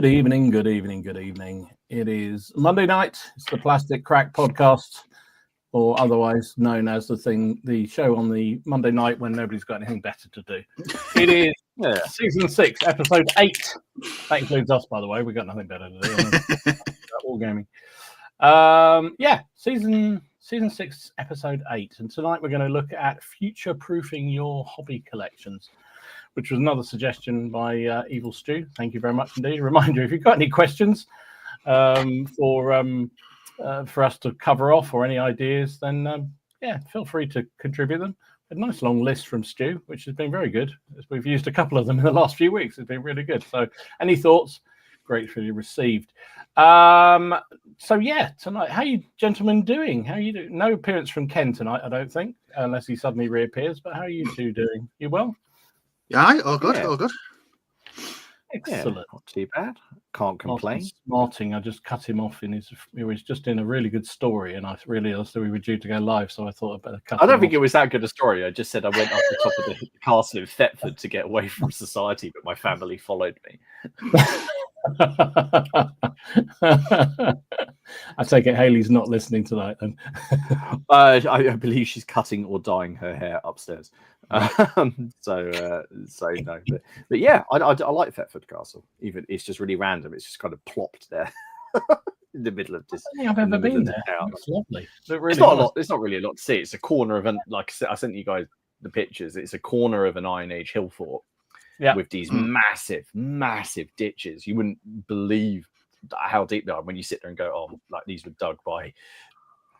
Good evening. It is Monday night. It's the Plastic Crack Podcast, or otherwise known as the show on the Monday night when nobody's got anything better to do. It is season 6, episode 8. That includes us, by the way. We've got nothing better to do. All gaming. Season 6, episode 8. And tonight we're going to look at future-proofing your hobby collections, which was another suggestion by Evil Stew. Thank you very much indeed. A reminder, if you've got any questions for us to cover off or any ideas, then feel free to contribute them. A nice long list from Stu, which has been very good. We've used a couple of them in the last few weeks. It's been really good. So any thoughts? Gratefully received. Tonight, how you gentlemen doing? How are you doing? No appearance from Ken tonight, I don't think, unless he suddenly reappears. But how are you two doing? You well? Yeah, all good. Excellent. Yeah, not too bad. Can't complain. Smarting, I just cut him off he was just in a really good story, and I realised that we were due to go live, so I thought I'd better cut him off. I don't think it was that good a story. I just said I went up the top of the castle in Thetford to get away from society, but my family followed me. I take it Hayley's not listening tonight then. I believe she's cutting or dyeing her hair upstairs. So no, but yeah, I like Thetford Castle. Even it's just really random. It's just kind of plopped there in the middle of this. I don't think I've ever been there. It's lovely. It's not a lot. It's not really a lot to see. It's a corner of like I sent you guys the pictures. It's a corner of an Iron Age hill fort. Yeah, with these massive ditches. You wouldn't believe how deep they are when you sit there and go, "Oh, like these were dug by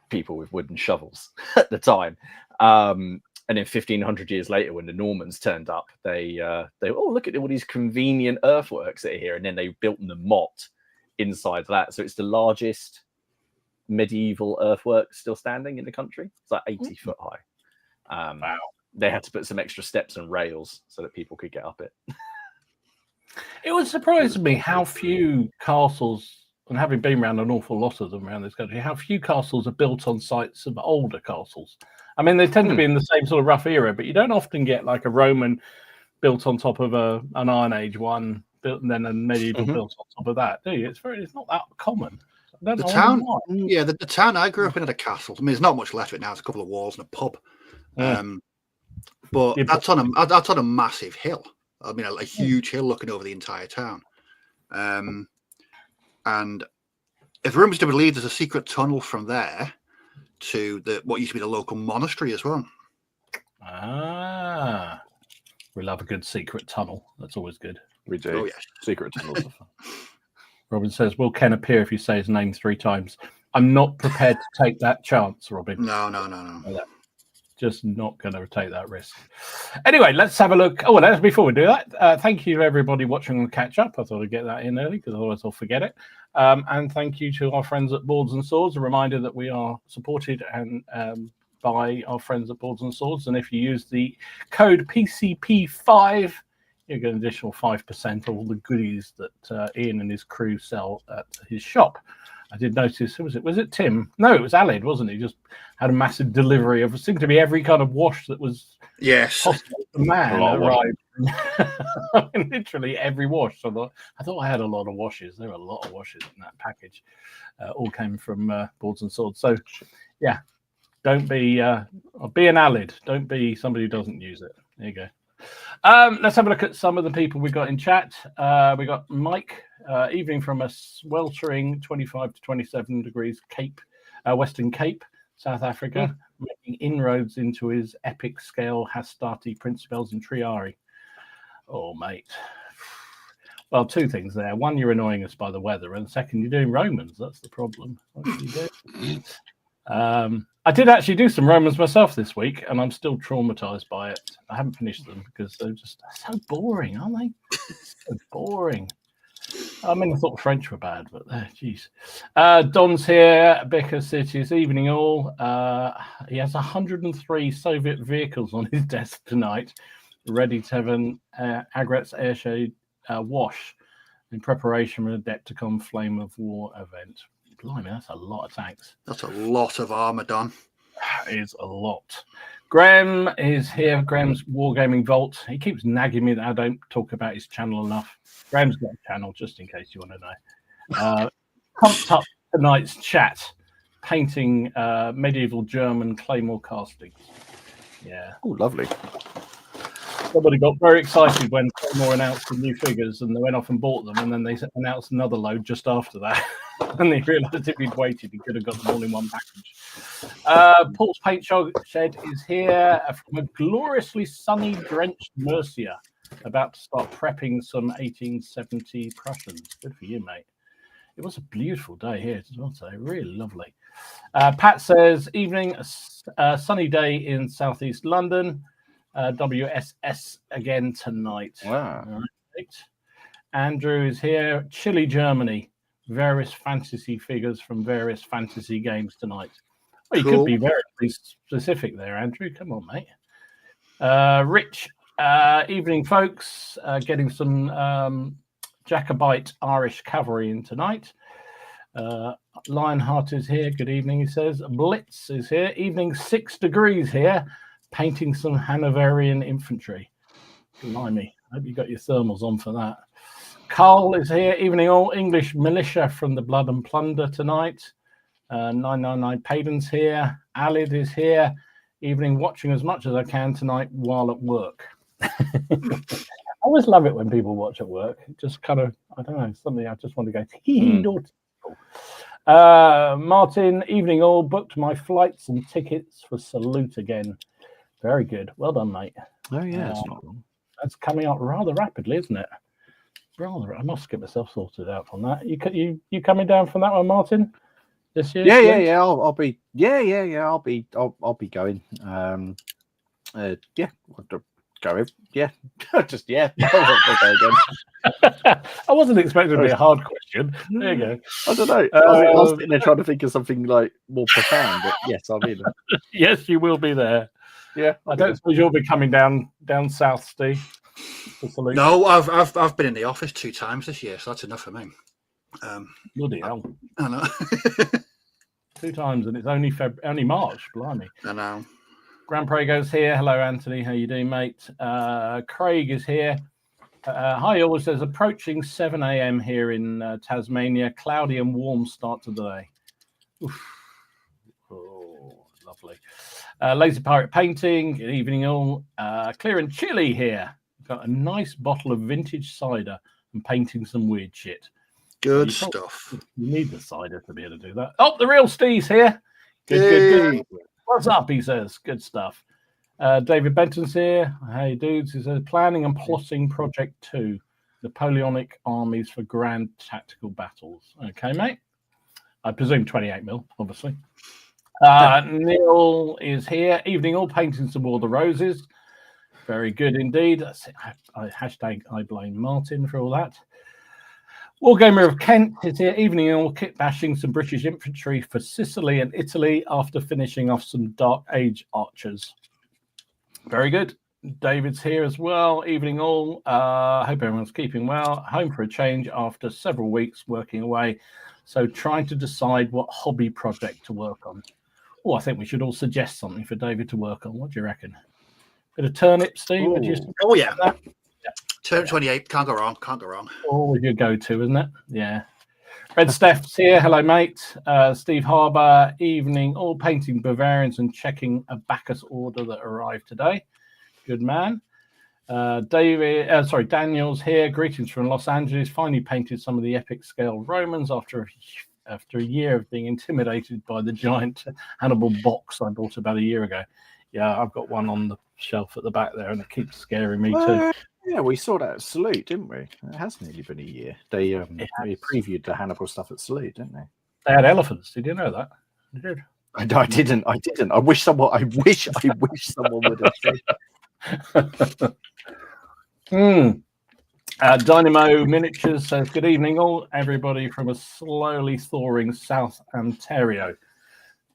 people with wooden shovels at the time." And then 1,500 years later, when the Normans turned up, they look at all these convenient earthworks that are here, and then they built the motte inside that. So it's the largest medieval earthwork still standing in the country. It's like 80 foot high. Wow. They had to put some extra steps and rails so that people could get up it. It would surprise me how few castles, and having been around an awful lot of them around this country, how few castles are built on sites of older castles. I mean, they tend to be in the same sort of rough era, but you don't often get like a Roman built on top of an Iron Age one, built and then a medieval built on top of that, do you? It's not that common. The town I grew up in had a castle. I mean, there's not much left of it now. It's a couple of walls and a pub. But that's on a massive hill. I mean, a huge hill looking over the entire town. And if rumors to believe, there's a secret tunnel from there to what used to be the local monastery as well. We love a good secret tunnel. That's always good. We do. Oh, yes. Secret tunnels. Robin says, "Will Ken appear if you say his name 3 times?" I'm not prepared to take that chance, Robin. No. Just not going to take that risk. Anyway, let's have a look. Oh, well, before we do that, thank you to everybody watching on Catch Up. I thought I'd get that in early because otherwise I'll forget it. And thank you to our friends at Boards and Swords. A reminder that we are supported and by our friends at Boards and Swords. And if you use the code PCP5, you get an additional 5% of all the goodies that Ian and his crew sell at his shop. I did notice, who was it? Was it Tim? No, it was Alid, wasn't he? Just had a massive delivery of, seemed to be every kind of wash that was possible. The man arrived. I mean, literally every wash. So I thought I had a lot of washes. There were a lot of washes in that package. All came from Boards and Swords. So, yeah, don't be an Alid. Don't be somebody who doesn't use it. There you go. Let's have a look at some of the people we got in chat. We got Mike, evening from a sweltering 25 to 27 degrees Western Cape, South Africa, making inroads into his epic scale Hastati Principles and Triari. Oh, mate. Well, 2 things there. One, you're annoying us by the weather, and second, you're doing Romans. That's the problem. I did actually do some Romans myself this week, and I'm still traumatized by it. I haven't finished them because they're so boring, aren't they? So boring. I mean, I thought French were bad, but geez. Don's here, Becker Cities, evening all. He has 103 Soviet vehicles on his desk tonight, ready to have an Agrat's Airshade wash in preparation for the Adepticon Flame of War event. Blimey, that's a lot of tanks. That's a lot of armor, Don. That is a lot. Graham is here. Graham's Wargaming Vault. He keeps nagging me that I don't talk about his channel enough. Graham's got a channel, just in case you want to know. Pumped up tonight's chat, painting medieval German claymore castings. Yeah. Oh, lovely. Somebody got very excited when Claymore announced the new figures, and they went off and bought them, and then they announced another load just after that. And they realised if he'd waited, he could have got them all in one package. Paul's Paint Shed is here from a gloriously sunny, drenched Mercia, about to start prepping some 1870 Prussians. Good for you, mate. It was a beautiful day here, as well, say. Really lovely. Pat says, evening, sunny day in southeast London. WSS again tonight. Wow. Right. Andrew is here. Chile, Germany. Various fantasy figures from various fantasy games tonight. Well, you could be very specific there, Andrew. Come on, mate. Rich, evening, folks. Getting some Jacobite Irish cavalry in tonight. Lionheart is here. Good evening, he says. Blitz is here. Evening, 6 degrees here. Painting some Hanoverian infantry. Blimey. I hope you got your thermals on for that. Carl is here. Evening, all English militia from the Blood and Plunder tonight. 999 Paden's here. Alid is here. Evening, watching as much as I can tonight while at work. I always love it when people watch at work. It just kind of, I don't know, something I just want to go, naughty. Martin, evening all. Booked my flights and tickets for Salute again. Very good. Well done, mate. Oh, yeah. That's coming out rather rapidly, isn't it? Rather. I must get myself sorted out on that. You coming down from that one, Martin? This year? Yeah. I'll be. I'll be going. I'll go. Yeah. Just I'll go again. I wasn't expecting it to be a hard question. There you go. I don't know. I was sitting there trying to think of something like more profound, but yes, I'll be there. Yes, you will be there. Yeah, I don't suppose you'll be coming down south, Steve. No, I've been in the office 2 times this year, so that's enough for me. Bloody hell! I know. 2 times, and it's only March. Blimey! I know. Grand Prego's here. Hello, Anthony. How you doing, mate? Craig is here. Hi, all. Says approaching 7 a.m. here in Tasmania. Cloudy and warm start to the day. Oof. Oh, lovely. Laser Pirate Painting. Good evening, all. Clear and chilly here. Got a nice bottle of vintage cider and painting some weird shit. Good stuff. You need the cider to be able to do that. Oh, the real Steve's here. Good. What's up? He says. Good stuff. David Benton's here. Hey, dudes. He says planning and plotting Project 2, Napoleonic armies for grand tactical battles. Okay, mate. I presume 28mm, obviously. Neil is here. Evening, all painting some War of the Roses. Very good indeed. Hashtag I blame Martin for all that. Wargamer of Kent is here. Evening, all kit bashing some British infantry for Sicily and Italy after finishing off some Dark Age archers. Very good. David's here as well. Evening, all. Hope everyone's keeping well. Home for a change after several weeks working away. So trying to decide what hobby project to work on. Oh, I think we should all suggest something for David to work on. What do you reckon? Bit of turnip, Steve? Oh, yeah. Turnip 28. Can't go wrong. Always your go-to, isn't it? Yeah. Red Steph's here. Hello, mate. Steve Harbour. Evening. All painting Bavarians and checking a Bacchus order that arrived today. Good man. Daniel's here. Greetings from Los Angeles. Finally painted some of the epic scale Romans after a year of being intimidated by the giant Hannibal box I bought about a year ago. Yeah, I've got one on the shelf at the back there, and it keeps scaring me too. Yeah, we saw that at Salute, didn't we? It has nearly been a year. They previewed the Hannibal stuff at Salute, didn't they? They had elephants. Did you know that? You did. I didn't. I wish someone would have said. Dynamo Miniatures says, good evening, all. Everybody from a slowly thawing South Ontario.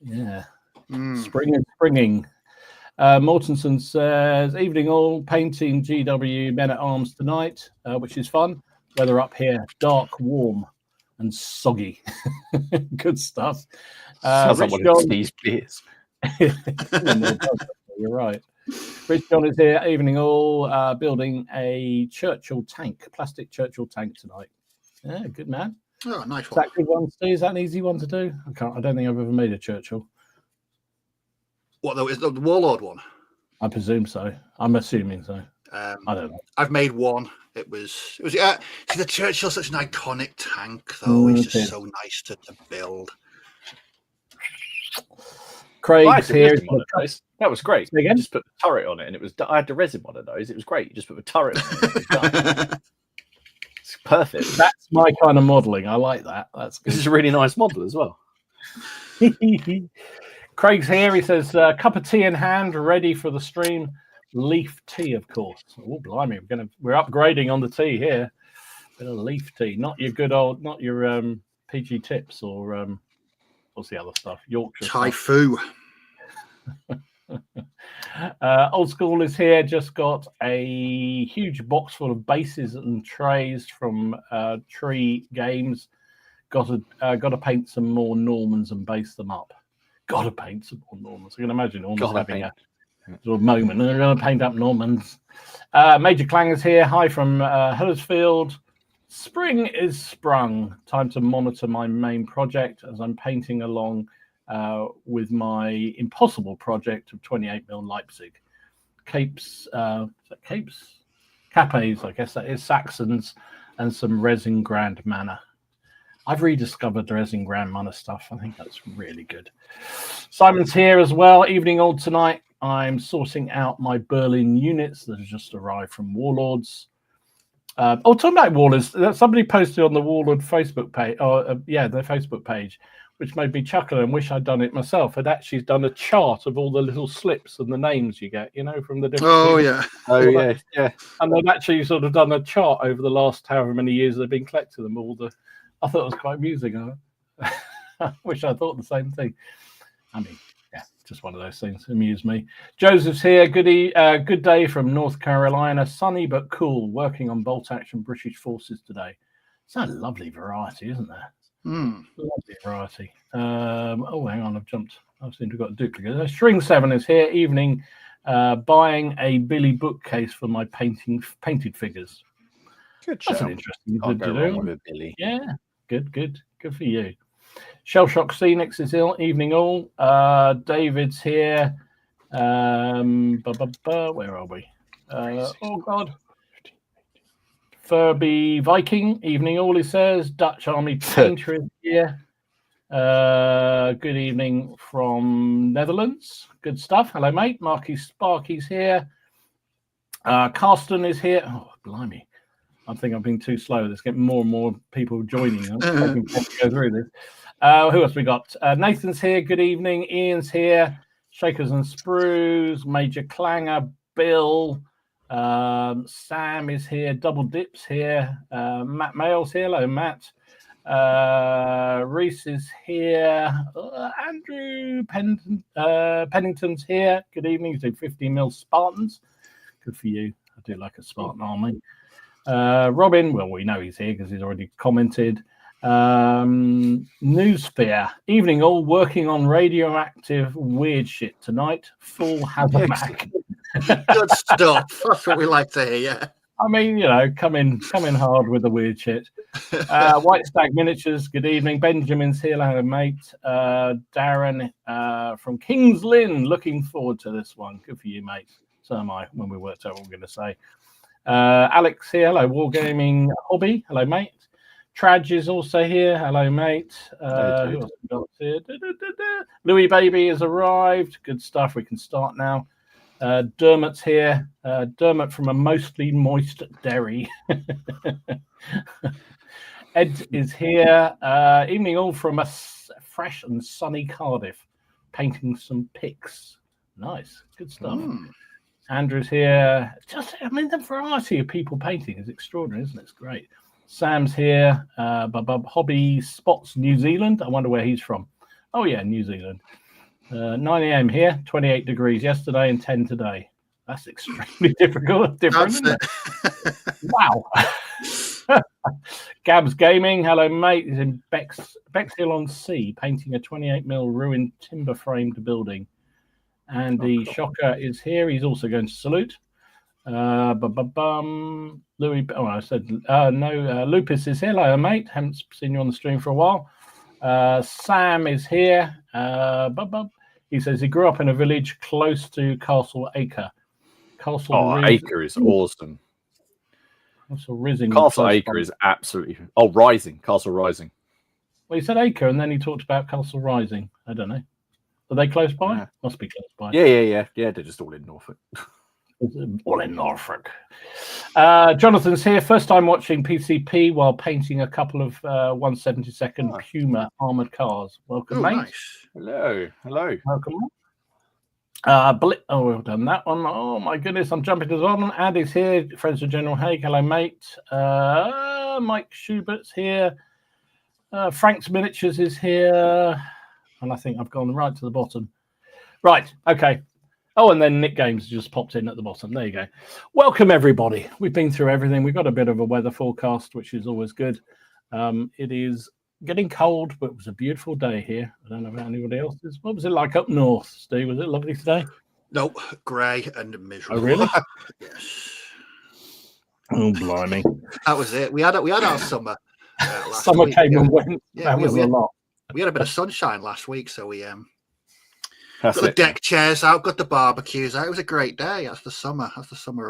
Yeah. Springing. Mortensen says, evening, all. Painting GW Men-at-Arms tonight, which is fun. Weather up here, dark, warm, and soggy. Good stuff. Sounds like one of these beers. You're right. Rich John is here. Evening all. Building a Churchill tank, plastic Churchill tank tonight. Yeah, good man. Oh, nice Is one. that a good one to do? Is that an easy one to do? I don't think I've ever made a Churchill. What though? Is the Warlord one? I presume so. I'm assuming so. I don't know. I've made one. It was see, the Churchill's such an iconic tank, though. It's just so nice to build. Craig's here. That was great. Again? You just put the turret on it, and it was. I had to resin one of those. It was great. You just put the turret on it. And it was done. It's perfect. That's my kind of modelling. I like that. That's good. This is a really nice model as well. Craig's here. He says, cup of tea in hand, ready for the stream. Leaf tea, of course. Oh, blimey, we're upgrading on the tea here. Bit of leaf tea, not your good old, not your PG tips or what's the other stuff? Yorkshire Thai Fu. Old School is here. Just got a huge box full of bases and trays from Tree Games. Got to paint some more Normans and base them up. Got to paint some more Normans. I can imagine Normans having a sort of moment. They're going to paint up Normans. Major Clang is here. Hi from Huddersfield. Spring is sprung. Time to monitor my main project as I'm painting along with my impossible project of 28mm Leipzig. Capes, Capes, I guess that is, Saxons, and some resin Grand Manor. I've rediscovered the resin Grand Manor stuff. I think that's really good. Simon's here as well. Evening all tonight. I'm sourcing out my Berlin units that have just arrived from Warlords. Talking about Warlords, somebody posted on the Warlord Facebook page, their Facebook page, which made me chuckle and wish I'd done it myself. Had actually done a chart of all the little slips and the names you get, from the different. Oh, yeah. Oh, yeah. Yeah. And they've actually sort of done a chart over the last however many years they've been collecting them all. I thought it was quite amusing. I wish I thought the same thing. I mean, yeah, just one of those things. Amuse me. Joseph's here. Good day from North Carolina. Sunny but cool. Working on bolt action British forces today. It's a lovely variety, isn't there? Lovely variety. Hang on, I seem to have got a duplicate. String 7 is here. Evening. Buying a Billy bookcase for my painted figures. Good That's show. an interesting Can't thing go to wrong do. with Billy. Yeah, good for you. Shell Shock Scenics is ill. Evening all. David's here. Where are we? Oh God. Furby Viking. Evening all. He says. Dutch Army Painter is here. Good evening from Netherlands. Good stuff. Hello, mate. Marky Sparky's here. Carsten is here. Oh, blimey. I think I've been too slow. There's getting more and more people joining. I'm taking time to go through this. Who else we got? Nathan's here. Good evening. Ian's here. Shakers and Sprues. Major Clanger. Bill. Sam is here. Double Dips here. Matt Mayall's here. Hello, Matt. Reese is here. Andrew Pennington's here. Good evening. He's doing 15mm Spartans. Good for you. I do like a Spartan army. Robin, well, we know he's here because he's already commented. Newsphere. Evening all. Working on radioactive weird shit tonight. Full hazmat. Good stuff. That's what we like to hear, yeah. I mean, come in hard with the weird shit. White Stag Miniatures, good evening. Benjamin's here, hello, mate. Darren from Kings Lynn, looking forward to this one. Good for you, mate. So am I, when we worked out what we're going to say. Alex here, hello. Wargaming Hobby, hello, mate. Traj is also here, hello, mate. Who else we got here? Louis Baby has arrived. Good stuff, we can start now. Dermot's here. Dermot from a mostly moist Derry. Ed is here. Evening all from a fresh and sunny Cardiff. Painting some pics. Nice. Good stuff. Andrew's here. The variety of people painting is extraordinary, isn't it? It's great. Sam's here. Hobby Spots New Zealand. I wonder where he's from. Oh, yeah, New Zealand. 9 a.m. here, 28 degrees yesterday and 10 today. That's extremely different, isn't it? Wow. Gabs Gaming, hello, mate. He's in Bexhill on Sea, painting a 28mm ruined timber-framed building. Andy Shocker is here. He's also going to salute. Louis. Oh, I said no. Lupus is here. Hello, mate. Haven't seen you on the stream for a while. Sam is here. He says he grew up in a village close to Castle Acre. Acre is awesome. Castle Acre is absolutely. Oh, Rising. Castle Rising. Well, he said Acre, and then he talked about Castle Rising. I don't know. Are they close by? Yeah. Must be close by. Yeah. They're just all in Norfolk. All in Norfolk. Jonathan's here. First time watching PCP while painting a couple of 172nd Puma armored cars. Welcome, mate. Nice. Hello. Welcome. We've done that one. Oh my goodness, I'm jumping to the bottom. Andy's here. Friends of General Haig. Hello, mate. Mike Schubert's here. Frank's Miniatures is here. And I think I've gone right to the bottom. Right. Okay. Oh, and then Nick Games just popped in at the bottom. There you go. Welcome, everybody. We've been through everything. We've got a bit of a weather forecast, which is always good. It is getting cold, but it was a beautiful day here. I don't know about anybody else's. What was it like up north, Steve? Was it lovely today? No, grey and miserable. Oh, really? Yes. Oh, blimey. That was it. We had our summer. Summer week. Came and went. Yeah, that was a lot. We had a bit of sunshine last week, so we got the deck chairs out, got the barbecues out. It was a great day. That's the summer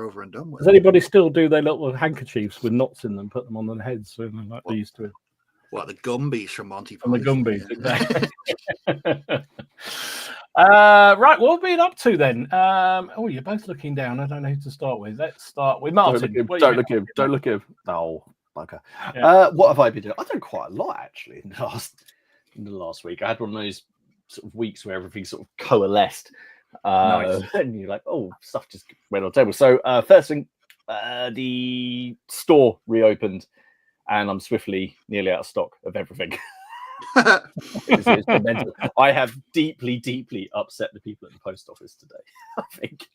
over and done with. Does anybody still do their little handkerchiefs with knots in them, put them on their heads, so like they used to? What, the Gumbies from Monty Python? The Gumbies, exactly. Right, what have we been up to then? You're both looking down. I don't know who to start with. Let's start with Martin. Don't look him. Oh, bugger. Yeah. What have I been doing? I've done quite a lot actually in the last week. I had one of those sort of weeks where everything sort of coalesced. Nice. And you're like, oh, stuff just went on the table. So first thing, the store reopened, and I'm nearly out of stock of everything. It's mental. I have deeply upset the people at the post office today. I think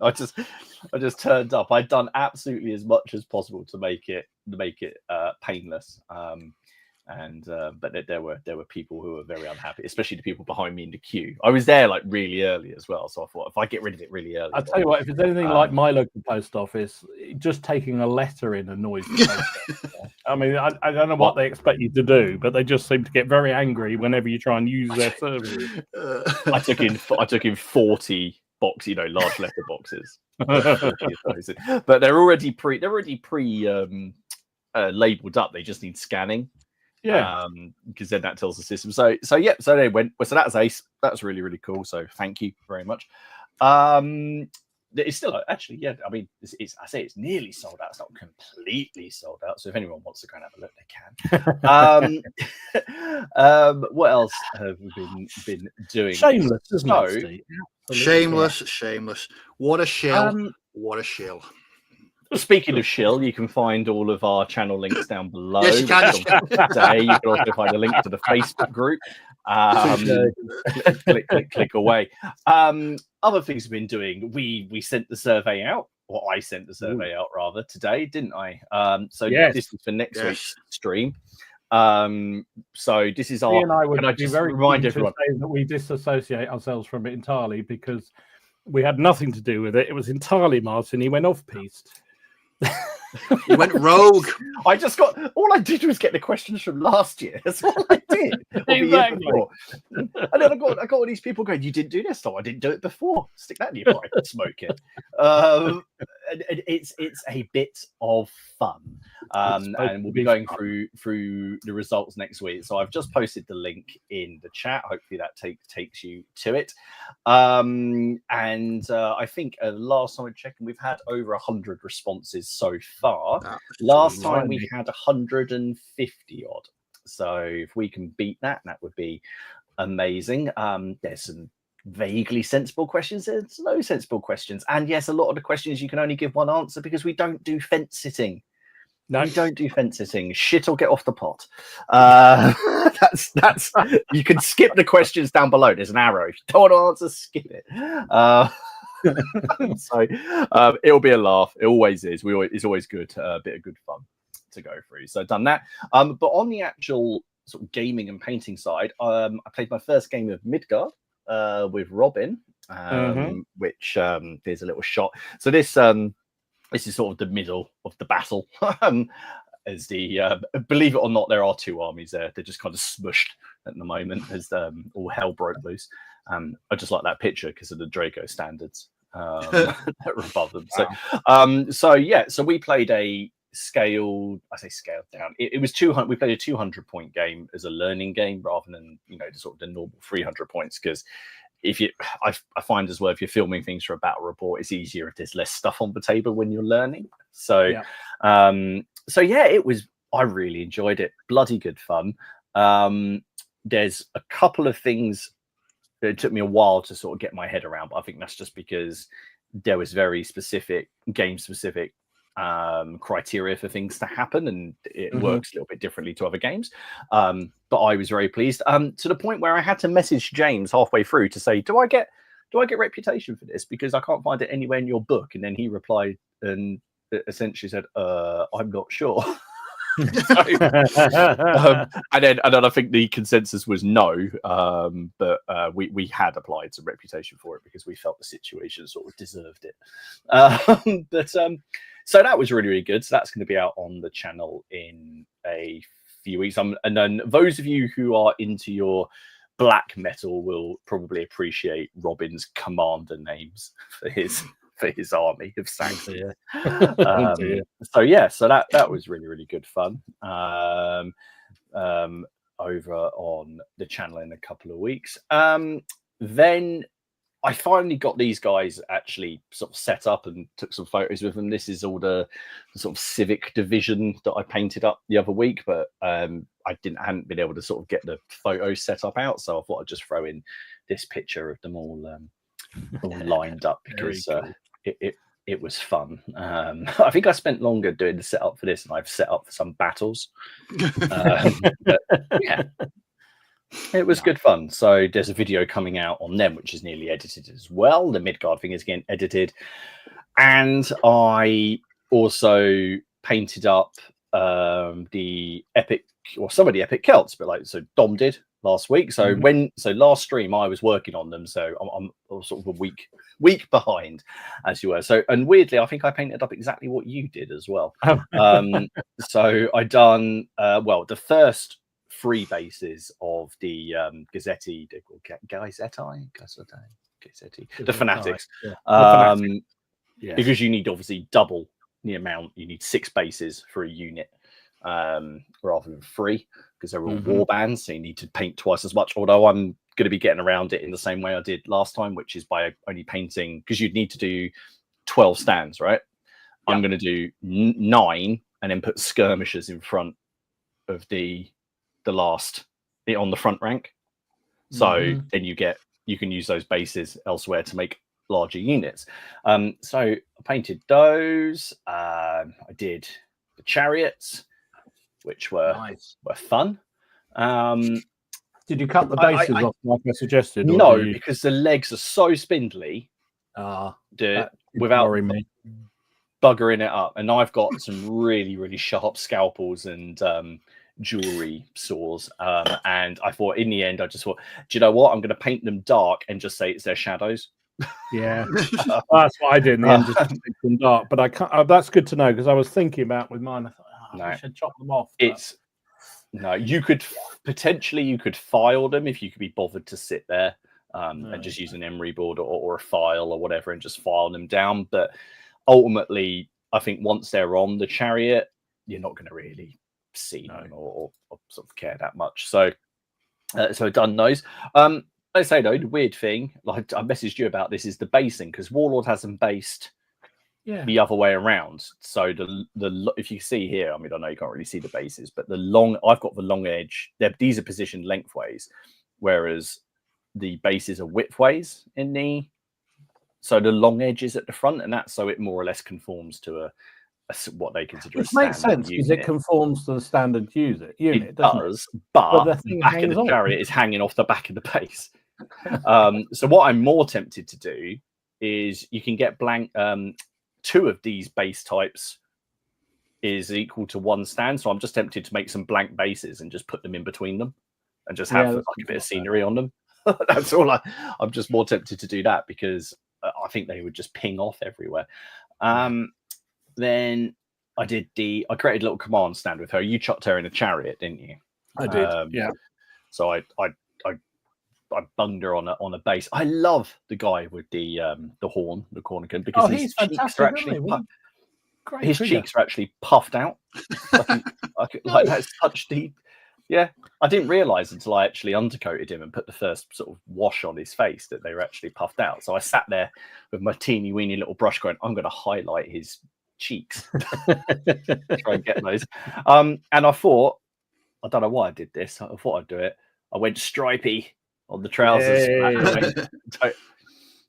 I just turned up. I'd done absolutely as much as possible to make it painless. But there were people who were very unhappy, especially the people behind me in the queue. I was there like really early as well, so I thought if I get rid of it really early, I'll tell you what, if it's anything like my local post office, just taking a letter in annoys the I mean, I don't know what they expect you to do, but they just seem to get very angry whenever you try and use their service. I took in 40 box, large letter boxes, but they're already pre labeled up. They just need scanning. Yeah, because then that tells the system. So they went. So that was ace. That was really cool. So thank you very much. It's still actually, yeah. I mean, I say it's nearly sold out. It's not completely sold out. So if anyone wants to go and have a look, they can. What else have we been doing? Shameless, isn't it? Shameless. What a shill. What a shill. Speaking of shill, you can find all of our channel links down below. Yes, you can. Today, you can also find a link to the Facebook group. Click away. Other things we've been doing. We sent the survey out, or I sent the survey out rather today, didn't I? This is for next week's stream. So this is our. And I would just remind everyone that we disassociate ourselves from it entirely because we had nothing to do with it. It was entirely Martin. He went off-piste. He went rogue. All I did was get the questions from last year. That's all I did. Exactly. And then I got all these people going, "You didn't do this, though. I didn't do it before. Stick that in your pipe and smoke it." It's a bit of fun, and we'll be going through the results next week. So I've just posted the link in the chat. Hopefully that takes you to it. I think last time I checked, we've had over 100 responses so far. Last time we had 150 odd. So if we can beat that would be amazing. There's some vaguely sensible questions. There's no sensible questions. And yes, a lot of the questions you can only give one answer because we don't do fence sitting. No, we don't do fence sitting. Shit or get off the pot. That's you can skip the questions down below. There's an arrow. If you don't want to answer, skip it. So it'll be a laugh. It always is. It's always good. A bit of good fun to go through. So done that. But on the actual sort of gaming and painting side, I played my first game of Midgard with Robin, which there's a little shot. So this is sort of the middle of the battle. As the believe it or not, there are two armies there. They're just kind of smushed at the moment as all hell broke loose. I just like that picture because of the Draco standards that are above them. Wow. So we played a scaled down. It was 200. We played a 200-point game as a learning game rather than the sort of the normal 300 points, because I find as well, if you're filming things for a battle report, it's easier if there's less stuff on the table when you're learning. So I really enjoyed it. Bloody good fun. There's a couple of things that it took me a while to sort of get my head around, but I think that's just because there was very specific game specific criteria for things to happen, and it works a little bit differently to other games. But I was very pleased to the point where I had to message James halfway through to say, do I get reputation for this, because I can't find it anywhere in your book? And then he replied and essentially said, I'm not sure. And then I think the consensus was no, but we had applied some reputation for it because we felt the situation sort of deserved it. So that was really, really good. So that's going to be out on the channel in a few weeks. And then those of you who are into your black metal will probably appreciate Robin's commander names for his army of Sanctions. So that was really, really good fun. Over on the channel in a couple of weeks. Then I finally got these guys actually sort of set up and took some photos with them. This is all the sort of civic division that I painted up the other week, but I hadn't been able to sort of get the photos set up out, so I thought I'd just throw in this picture of them all lined up because it was fun. I think I spent longer doing the setup for this than I've set up for some battles. But yeah. It was good fun. So there's a video coming out on them, which is nearly edited as well. The Midgard thing is again edited. And I also painted up the epic, or some of the epic Celts, but so Dom did last week. So last stream I was working on them. So I'm sort of a week behind, as you were. So, and weirdly, I think I painted up exactly what you did as well. So I done, the first 3 bases of the Gazzetti, the Fanatics, because you need obviously double the amount. You need 6 bases for a unit rather than 3, because they're all war bands, so you need to paint twice as much. Although I'm going to be getting around it in the same way I did last time, which is by only painting, because you'd need to do 12 stands, right? I'm going to do 9 and then put skirmishers in front of the last on the front rank. So then you can use those bases elsewhere to make larger units. So I painted those. I did the chariots, which were fun. Did you cut the bases off like I suggested? No, because the legs are so spindly without buggering it up. And I've got some really, really sharp scalpels and jewelry saws. And I thought in the end, I just thought, do you know what? I'm going to paint them dark and just say it's their shadows. Yeah, that's what I did in the end, just paint them dark. But I can't. That's good to know, because I was thinking about with mine. I thought, I should chop them off. You could potentially file them if you could be bothered to sit there and just use an emery board or a file or whatever and just file them down. But ultimately, I think once they're on the chariot, you're not going to really see them or sort of care that much. So I've done those. I say though, the weird thing, like I messaged you about this, is the basing, because Warlord has them based the other way around. So the if you see here, I mean, I know you can't really see the bases, but I've got the long edge. These are positioned lengthways, whereas the bases are widthways so the long edge is at the front, and that's so it more or less conforms to what they consider Which makes sense, because it conforms to the standard unit. It does, but the back of the chariot is hanging off the back of the base. So what I'm more tempted to do is you can get blank 2 of these base types is equal to 1 stand. So I'm just tempted to make some blank bases and just put them in between them and just have like a bit of scenery on them. That's all. I'm just more tempted to do that because I think they would just ping off everywhere. Then I created a little command stand with her. You chucked her in a chariot, didn't you? I did. Yeah. So I bunged her on a base. I love the guy with the horn, the cornican, because he's fantastic. His cheeks are actually puffed out. Like that's such deep. Yeah, I didn't realise until I actually undercoated him and put the first sort of wash on his face that they were actually puffed out. So I sat there with my teeny weeny little brush going, I'm going to highlight his cheeks. Try and get those. And I thought, I don't know why I did this. I thought I'd do it. I went stripy on the trousers.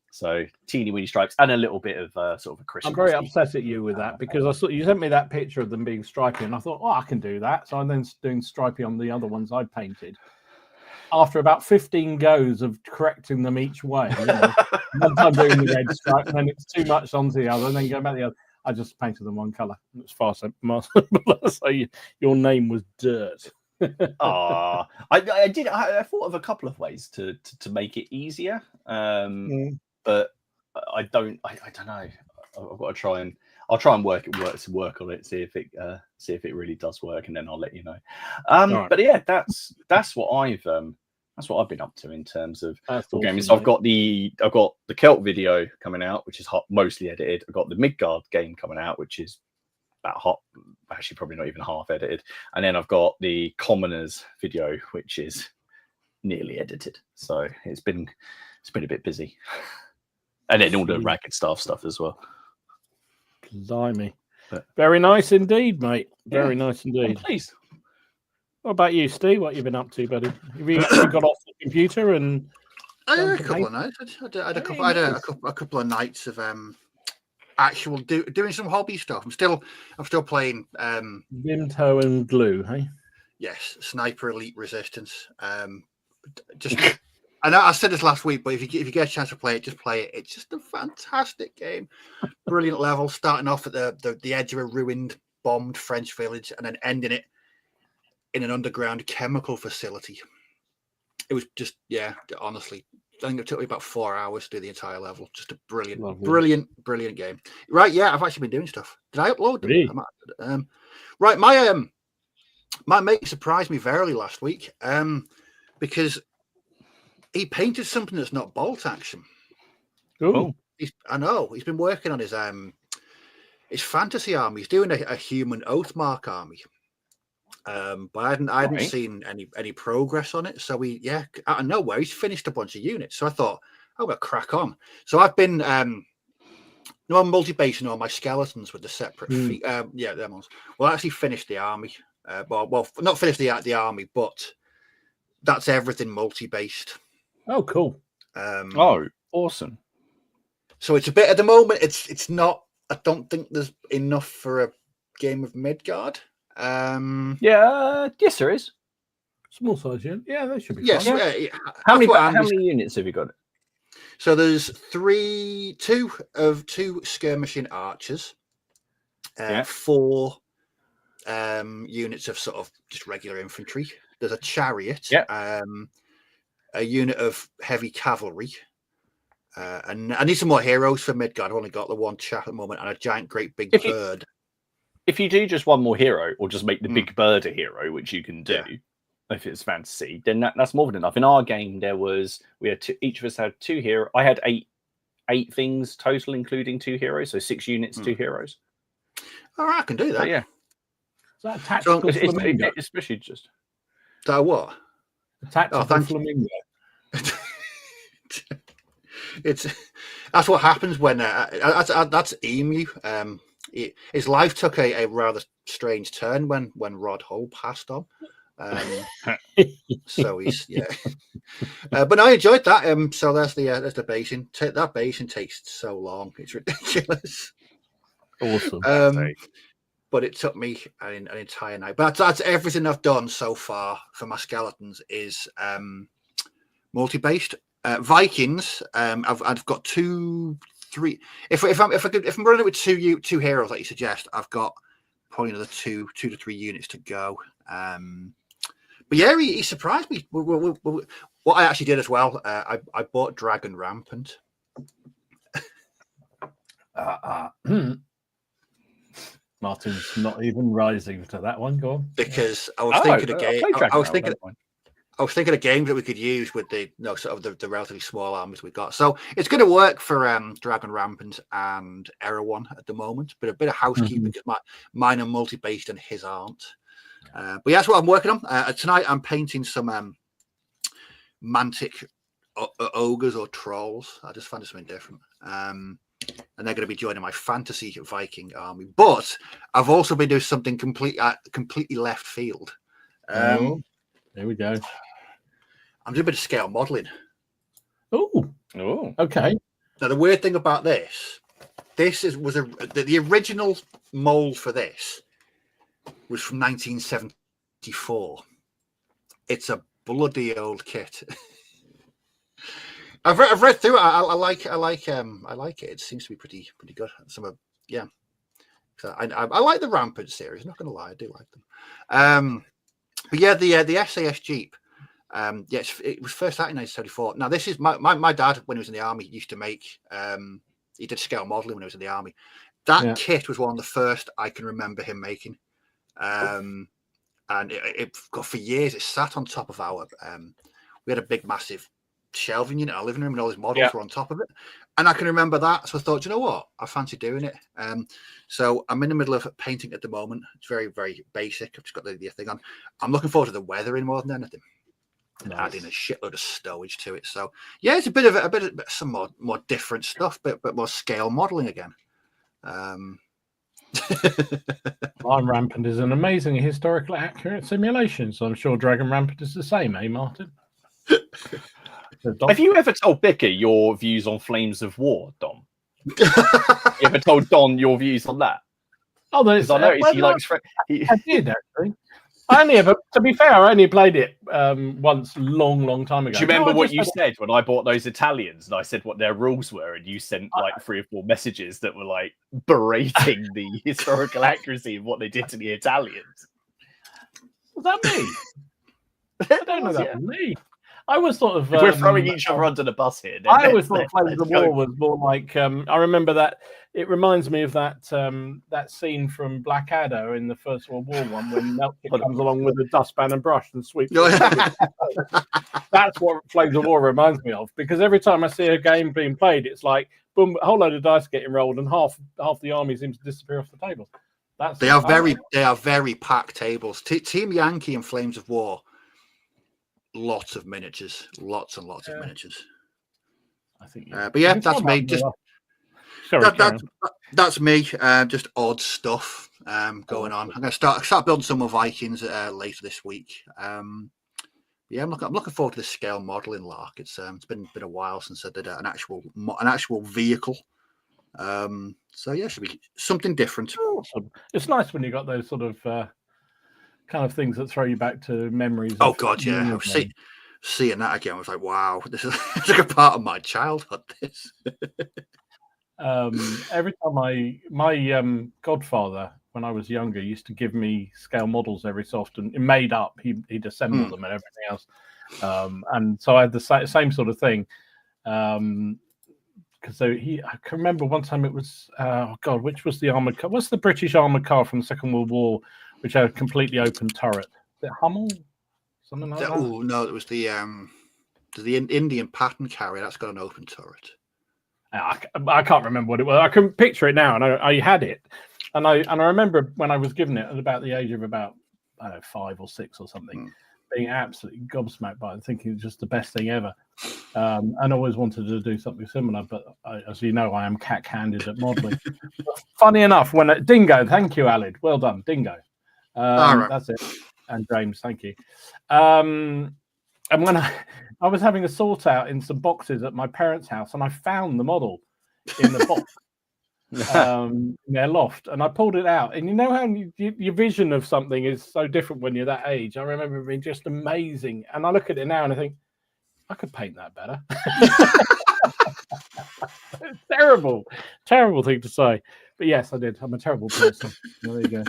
So teeny weeny stripes and a little bit of sort of a Christmas. I'm very upset at you with that because I saw you sent me that picture of them being stripy and I thought, I can do that. So I'm then doing stripy on the other ones I painted. After about 15 goes of correcting them each way, one time doing the red stripe and then it's too much onto the other and then go back the other. I just painted them one colour. It was far so your name was Dirt. I did. I thought of a couple of ways to make it easier. But I don't know. I've got to try and work on it, see if it really does work, and then I'll let you know. Right. But yeah, that's what I've been up to in terms of gaming. So I've got the Celt video coming out, which is mostly edited. I've got the Midgard game coming out, which is actually probably not even half edited, and then I've got the Commoners video, which is nearly edited. So it's been a bit busy. And then all the Ragged Staff stuff as well. Blimey. Very nice indeed, mate. Very nice indeed. Please. What about you, Steve? What have you been up to, buddy? Have you actually got off the computer and... I had a couple of nights. I had a couple of nights of actual doing some hobby stuff. I'm still playing... Vimto and Glue, hey? Yes, Sniper Elite Resistance. I know I said this last week, but if you get a chance to play it, just play it. It's just a fantastic game. Brilliant level, starting off at the edge of a ruined, bombed French village and then ending it in an underground chemical facility. It was just, honestly, I think it took me about 4 hours to do the entire level. Just a brilliant game. Right, yeah, I've actually been doing stuff. Did I upload them? Really? Right, my mate surprised me verily last week because he painted something that's not bolt action. Oh, I know. He's been working on his fantasy army. He's doing a human Oathmark army. But I hadn't seen any progress on it. So out of nowhere, he's finished a bunch of units. So I thought, I'm gonna crack on. So I've been I'm multi-basing all my skeletons with the separate feet. Them ones. Well, I actually finished the army. Well, not finished the army, but that's everything multi-based. Oh, cool. Awesome. So it's a bit at the moment. It's not. I don't think there's enough for a game of Midgard. Yes, there is. Small size unit. Yeah, that should be. Yes. Fine. How many units have you got? So there's two skirmishing archers, 4 units of sort of just regular infantry. There's a chariot. A unit of heavy cavalry, and I need some more heroes for Midgard. I've only got the one chap at the moment, and a giant, great big bird. If you do just one more hero, or just make the big bird a hero, which you can do if it's fantasy, then that's more than enough. In our game, each of us had 2 heroes. I had 8 things total, including 2 heroes, so 6 units, 2 heroes. All right, I can do that. But, yeah. Is that a tactical flamingo? Especially just that what? A tactical flamingo. That's what happens when that's Emu. His life took a rather strange turn when Rod Hull passed on. So he's but I enjoyed that. So there's the basing. That basing takes so long; it's ridiculous. Awesome. But it took me an entire night. But that's everything I've done so far for my skeletons is multi-based. Vikings. I've got 2, 3. If I'm running it with two heroes like you suggest, I've got probably another 2 to 3 units to go. But yeah, he surprised me. What I actually did as well, I bought Dragon Rampant. Martin's not even rising to that one. Go on. Because I was thinking of game. I was thinking of games that we could use with the sort of the relatively small armies we got. So it's going to work for Dragon Rampant and Erewhon at the moment, but a bit of housekeeping because mine are multi-based and his aren't. But yeah, that's what I'm working on. Tonight I'm painting some mantic ogres or trolls. I just fancy something different. And they're going to be joining my fantasy Viking army. But I've also been doing something completely left field. There we go. I'm doing a bit of scale modelling. Oh, okay. Now the weird thing about this was the original mold for this was from 1974. It's a bloody old kit. I've read through it. I like it. It seems to be pretty good. So I like the Rampant series. Not going to lie, I do like them. But yeah, the SAS Jeep. Yes, it was first out in 1974. Now this is my dad when he was in the army used to make. He did scale modelling when he was in the army. That kit was one of the first I can remember him making. And it got for years. It sat on top of our. We had a big, massive shelving unit in our living room, and all his models were on top of it. And I can remember that, so I thought, you know what, I fancy doing it. So I'm in the middle of painting at the moment. It's very, very basic. I've just got the thing on. I'm looking forward to the weathering more than anything. Nice. Adding a shitload of stowage to it. So yeah, it's a bit of some more different stuff, but more scale modelling again. Line Rampant is an amazingly historically accurate simulation, so I'm sure Dragon Rampant is the same, eh, Martin? Have you ever told Bicker your views on Flames of War, Dom? You ever told Don your views on that? Oh, there's. I noticed he likes. I did actually. To be fair, I only played it once, long time ago. Do you remember what you said when I bought those Italians and I said what their rules were, and you sent like 3 or 4 messages that were like berating the historical accuracy of what they did to the Italians? Was that me? I don't know that was me. I was sort of. We're throwing each other under the bus here. I always thought Flames of War was more like. I remember that. It reminds me of that scene from Blackadder in the First World War one when Melchior comes along with a dustpan and brush and sweeps. That's what Flames of War reminds me of, because every time I see a game being played, it's like boom, a whole load of dice getting rolled, and half the army seems to disappear off the table. They are very packed tables. Team Yankee and Flames of War. Lots of miniatures, lots and lots of miniatures. I think, but yeah, that's me. Just that's me. Just odd stuff going on. I'm going to start building some more Vikings later this week. Yeah, I'm looking forward to this scale modelling lark. It's been a while since I did an actual vehicle. So yeah, it should be something different. Awesome. It's nice when you got those sort of. Kind of things that throw you back to memories. Oh God, yeah. I was seeing that again. I was like, wow, this is like a part of my childhood. This. Every time my godfather, when I was younger, used to give me scale models every so often. Made up. He'd assemble them and everything else. And so I had the same sort of thing. Because I can remember one time it was which was the armored car? What's the British armored car from the Second World War? Which had a completely open turret. Is it Hummel? Something like that? Oh, no, it was the Indian pattern carrier. That's got an open turret. I can't remember what it was. I can picture it now, and I had it. And I remember when I was given it at about the age of about, I don't know, 5 or 6 or something, being absolutely gobsmacked by it, thinking it's just the best thing ever. And always wanted to do something similar, but as you know, I am cack-handed at modelling. Funny enough, Dingo, thank you, Alid. Well done, Dingo. Right. That's it. And James, thank you. And when I was having a sort out in some boxes at my parents' house, and I found the model in the box in their loft, and I pulled it out. And you know how your vision of something is so different when you're that age. I remember it being just amazing. And I look at it now and I think, I could paint that better. It's terrible thing to say. But yes, I did. I'm a terrible person. There you go.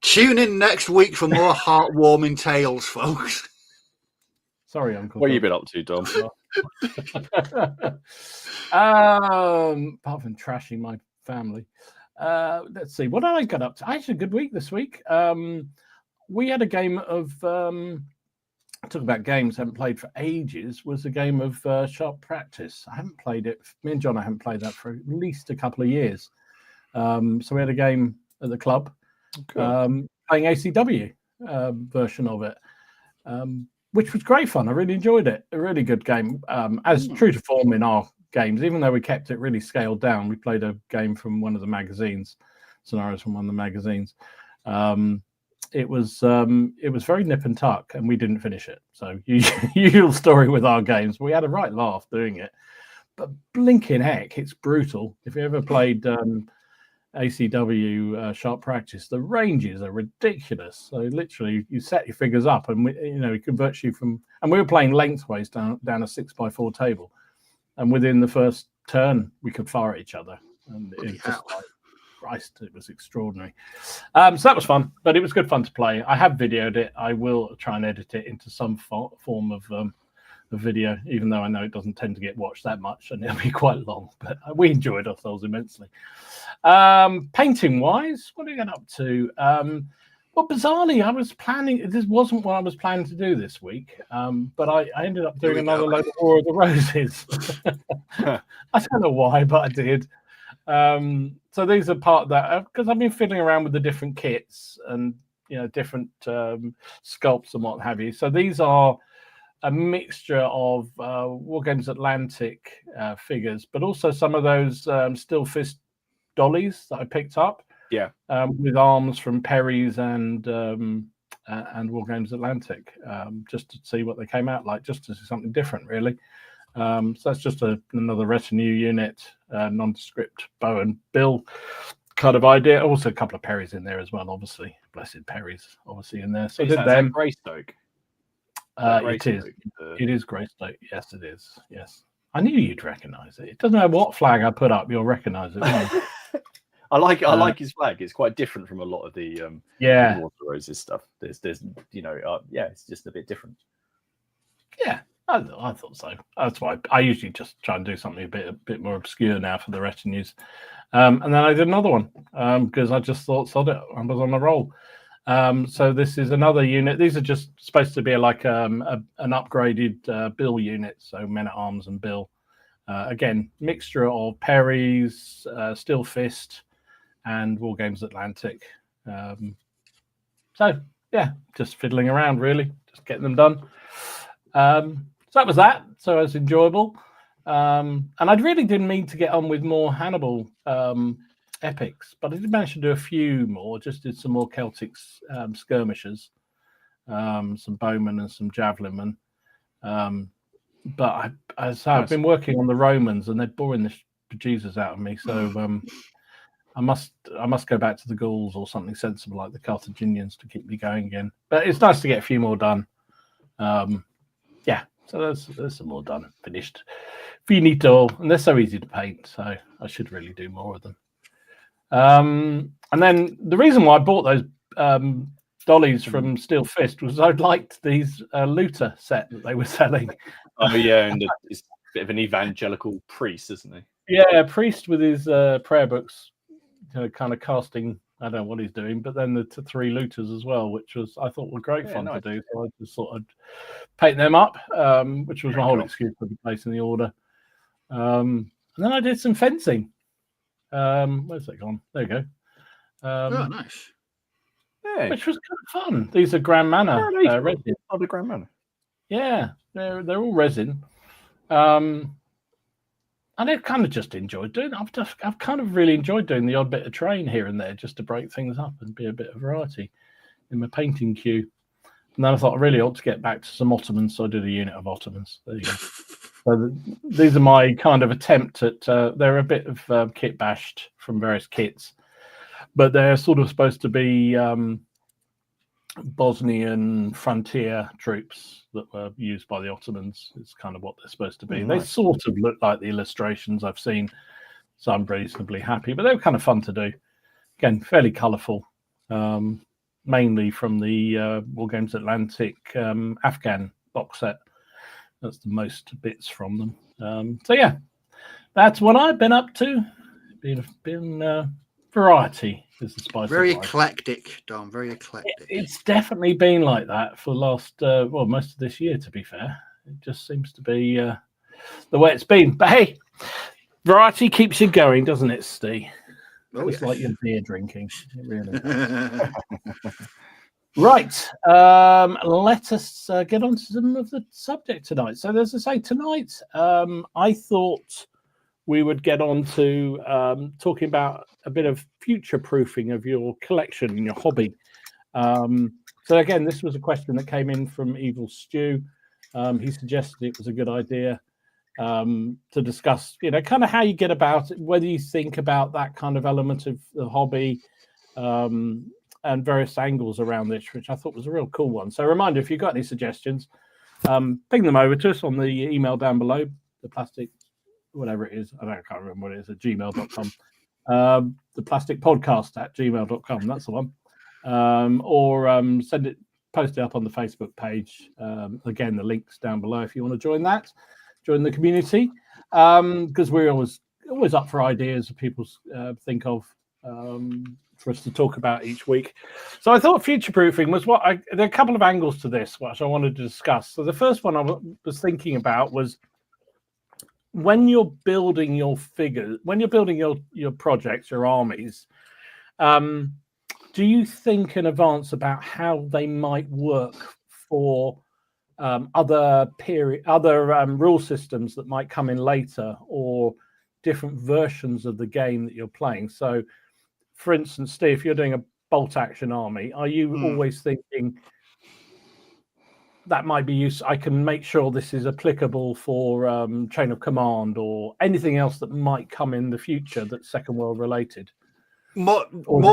Tune in next week for more heartwarming tales, folks. Sorry, Uncle. What have you been up to, Dom? Apart from trashing my family, let's see. What did I get up to? I had a good week this week. We had a game of talk about games I haven't played for ages. Was a game of Sharp Practice. I haven't played it. Me and John, I haven't played that for at least a couple of years. So we had a game at the club, playing ACW version of it, which was great fun. I really enjoyed it. A really good game, as true to form in our games. Even though we kept it really scaled down, we played a game from one of the magazines, scenarios from one of the magazines. It was very nip and tuck, and we didn't finish it. So usual story with our games. We had a right laugh doing it, but blinking heck, it's brutal. If you ever played ACW Sharp Practice, the ranges are ridiculous. So literally, you set your figures up, and we convert you from. And we were playing lengthways down a 6x4 table, and within the first turn, we could fire at each other, and it just like, Christ, it was extraordinary. So that was fun, but it was good fun to play. I have videoed it. I will try and edit it into some form of video, even though I know it doesn't tend to get watched that much and it'll be quite long, but we enjoyed ourselves immensely. Painting wise, what did I get up to? Well, bizarrely, I was planning, this wasn't what I was planning to do this week, but I ended up doing another load of War of the Roses. I don't know why, but I did. So these are part of that, because I've been fiddling around with the different kits and different sculpts and what have you. So these are a mixture of War Games Atlantic figures, but also some of those still fist dollies that I picked up. Yeah, with arms from Perry's and War Games Atlantic, just to see what they came out like, just to see something different, really. So that's just another retinue unit, nondescript bow and bill kind of idea. Also, a couple of Perrys in there as well, obviously. Blessed Perrys, obviously, in there. So did them. Greystoke? It is. It is Greystoke. Yes, it is. Yes. I knew you'd recognise it. It doesn't matter what flag I put up, you'll recognise it. I like his flag. It's quite different from a lot of the War Roses stuff. There's it's just a bit different. Yeah. I thought so. That's why I usually just try and do something a bit more obscure now for the retinues. And then I did another one because I just thought, sod it, I was on a roll. So this is another unit. These are just supposed to be like an upgraded Bill unit, so Men at Arms and Bill. Again, mixture of Perry's, Steel Fist, and War Games Atlantic. So yeah, just fiddling around really, just getting them done. So that was that. So it was enjoyable. And I really didn't mean to get on with more Hannibal epics, but I did manage to do a few more. Just did some more Celtic skirmishers, some bowmen and some javelinmen. But I've been working on the Romans, and they're boring the bejesus out of me. So I must go back to the Gauls or something sensible like the Carthaginians to keep me going again. But it's nice to get a few more done. So there's some more done, finished, finito, and they're so easy to paint. So I should really do more of them. And then the reason why I bought those dollies from Steel Fist was I liked these looter set that they were selling. Oh yeah, and it's a bit of an evangelical priest, isn't he? Yeah, a priest with his prayer books, kind of casting. I don't know what he's doing, but then the three looters as well, which I thought were great fun to do. So I just thought I'd paint them up, which was my whole excuse for placing the order. And then I did some fencing. Where's that gone? There you go. Nice. Which was kind of fun. These are Grand Manor resin. Oh, the Grand Manor. Yeah, they're all resin. And I've kind of just enjoyed doing it. I've kind of really enjoyed doing the odd bit of terrain here and there just to break things up and be a bit of variety in my painting queue. And then I thought I really ought to get back to some Ottomans, so I did a unit of Ottomans. There you go. So these are my kind of attempt at, they're a bit of kit bashed from various kits, but they're sort of supposed to be Bosnian frontier troops that were used by the Ottomans. It's kind of what they're supposed to be. Nice. They sort of look like the illustrations I've seen, so I'm reasonably happy, but they were kind of fun to do. again, fairly colourful, mainly from the War Games Atlantic Afghan box set. That's the most bits from them. So yeah, that's what I've been up to. Been variety is the spice. Very of life. eclectic, Dom. Very eclectic. It's definitely been like that for the last most of this year. To be fair, it just seems to be the way it's been. But hey, variety keeps you going, doesn't it, Steve? It's like your beer drinking. It really does. Right. Let us get on to some of the subject tonight. So, as I say, tonight, I thought we would get on to talking about a bit of future-proofing of your collection and your hobby. So, again, this was a question that came in from Evil Stew. He suggested it was a good idea to discuss, kind of how you get about it, whether you think about that kind of element of the hobby, and various angles around this, which I thought was a real cool one. So a reminder, if you've got any suggestions, ping them over to us on the email down below, the plastic, whatever it is. I can't remember what it is, at gmail.com. The theplasticcrackpodcast@gmail.com. That's the one. Or send it, post it up on the Facebook page. Again, the link's down below if you want to join the community. Because we're always up for ideas that people think of for us to talk about each week. So I thought future-proofing was there are a couple of angles to this, which I wanted to discuss. So the first one I was thinking about was when you're building your figures, when you're building your projects, your armies, do you think in advance about how they might work for other rule systems that might come in later, or different versions of the game that you're playing? So, for instance, Steve, if you're doing a bolt action army, are you always thinking that might be useful? I can make sure this is applicable for chain of command or anything else that might come in the future that's Second World related. More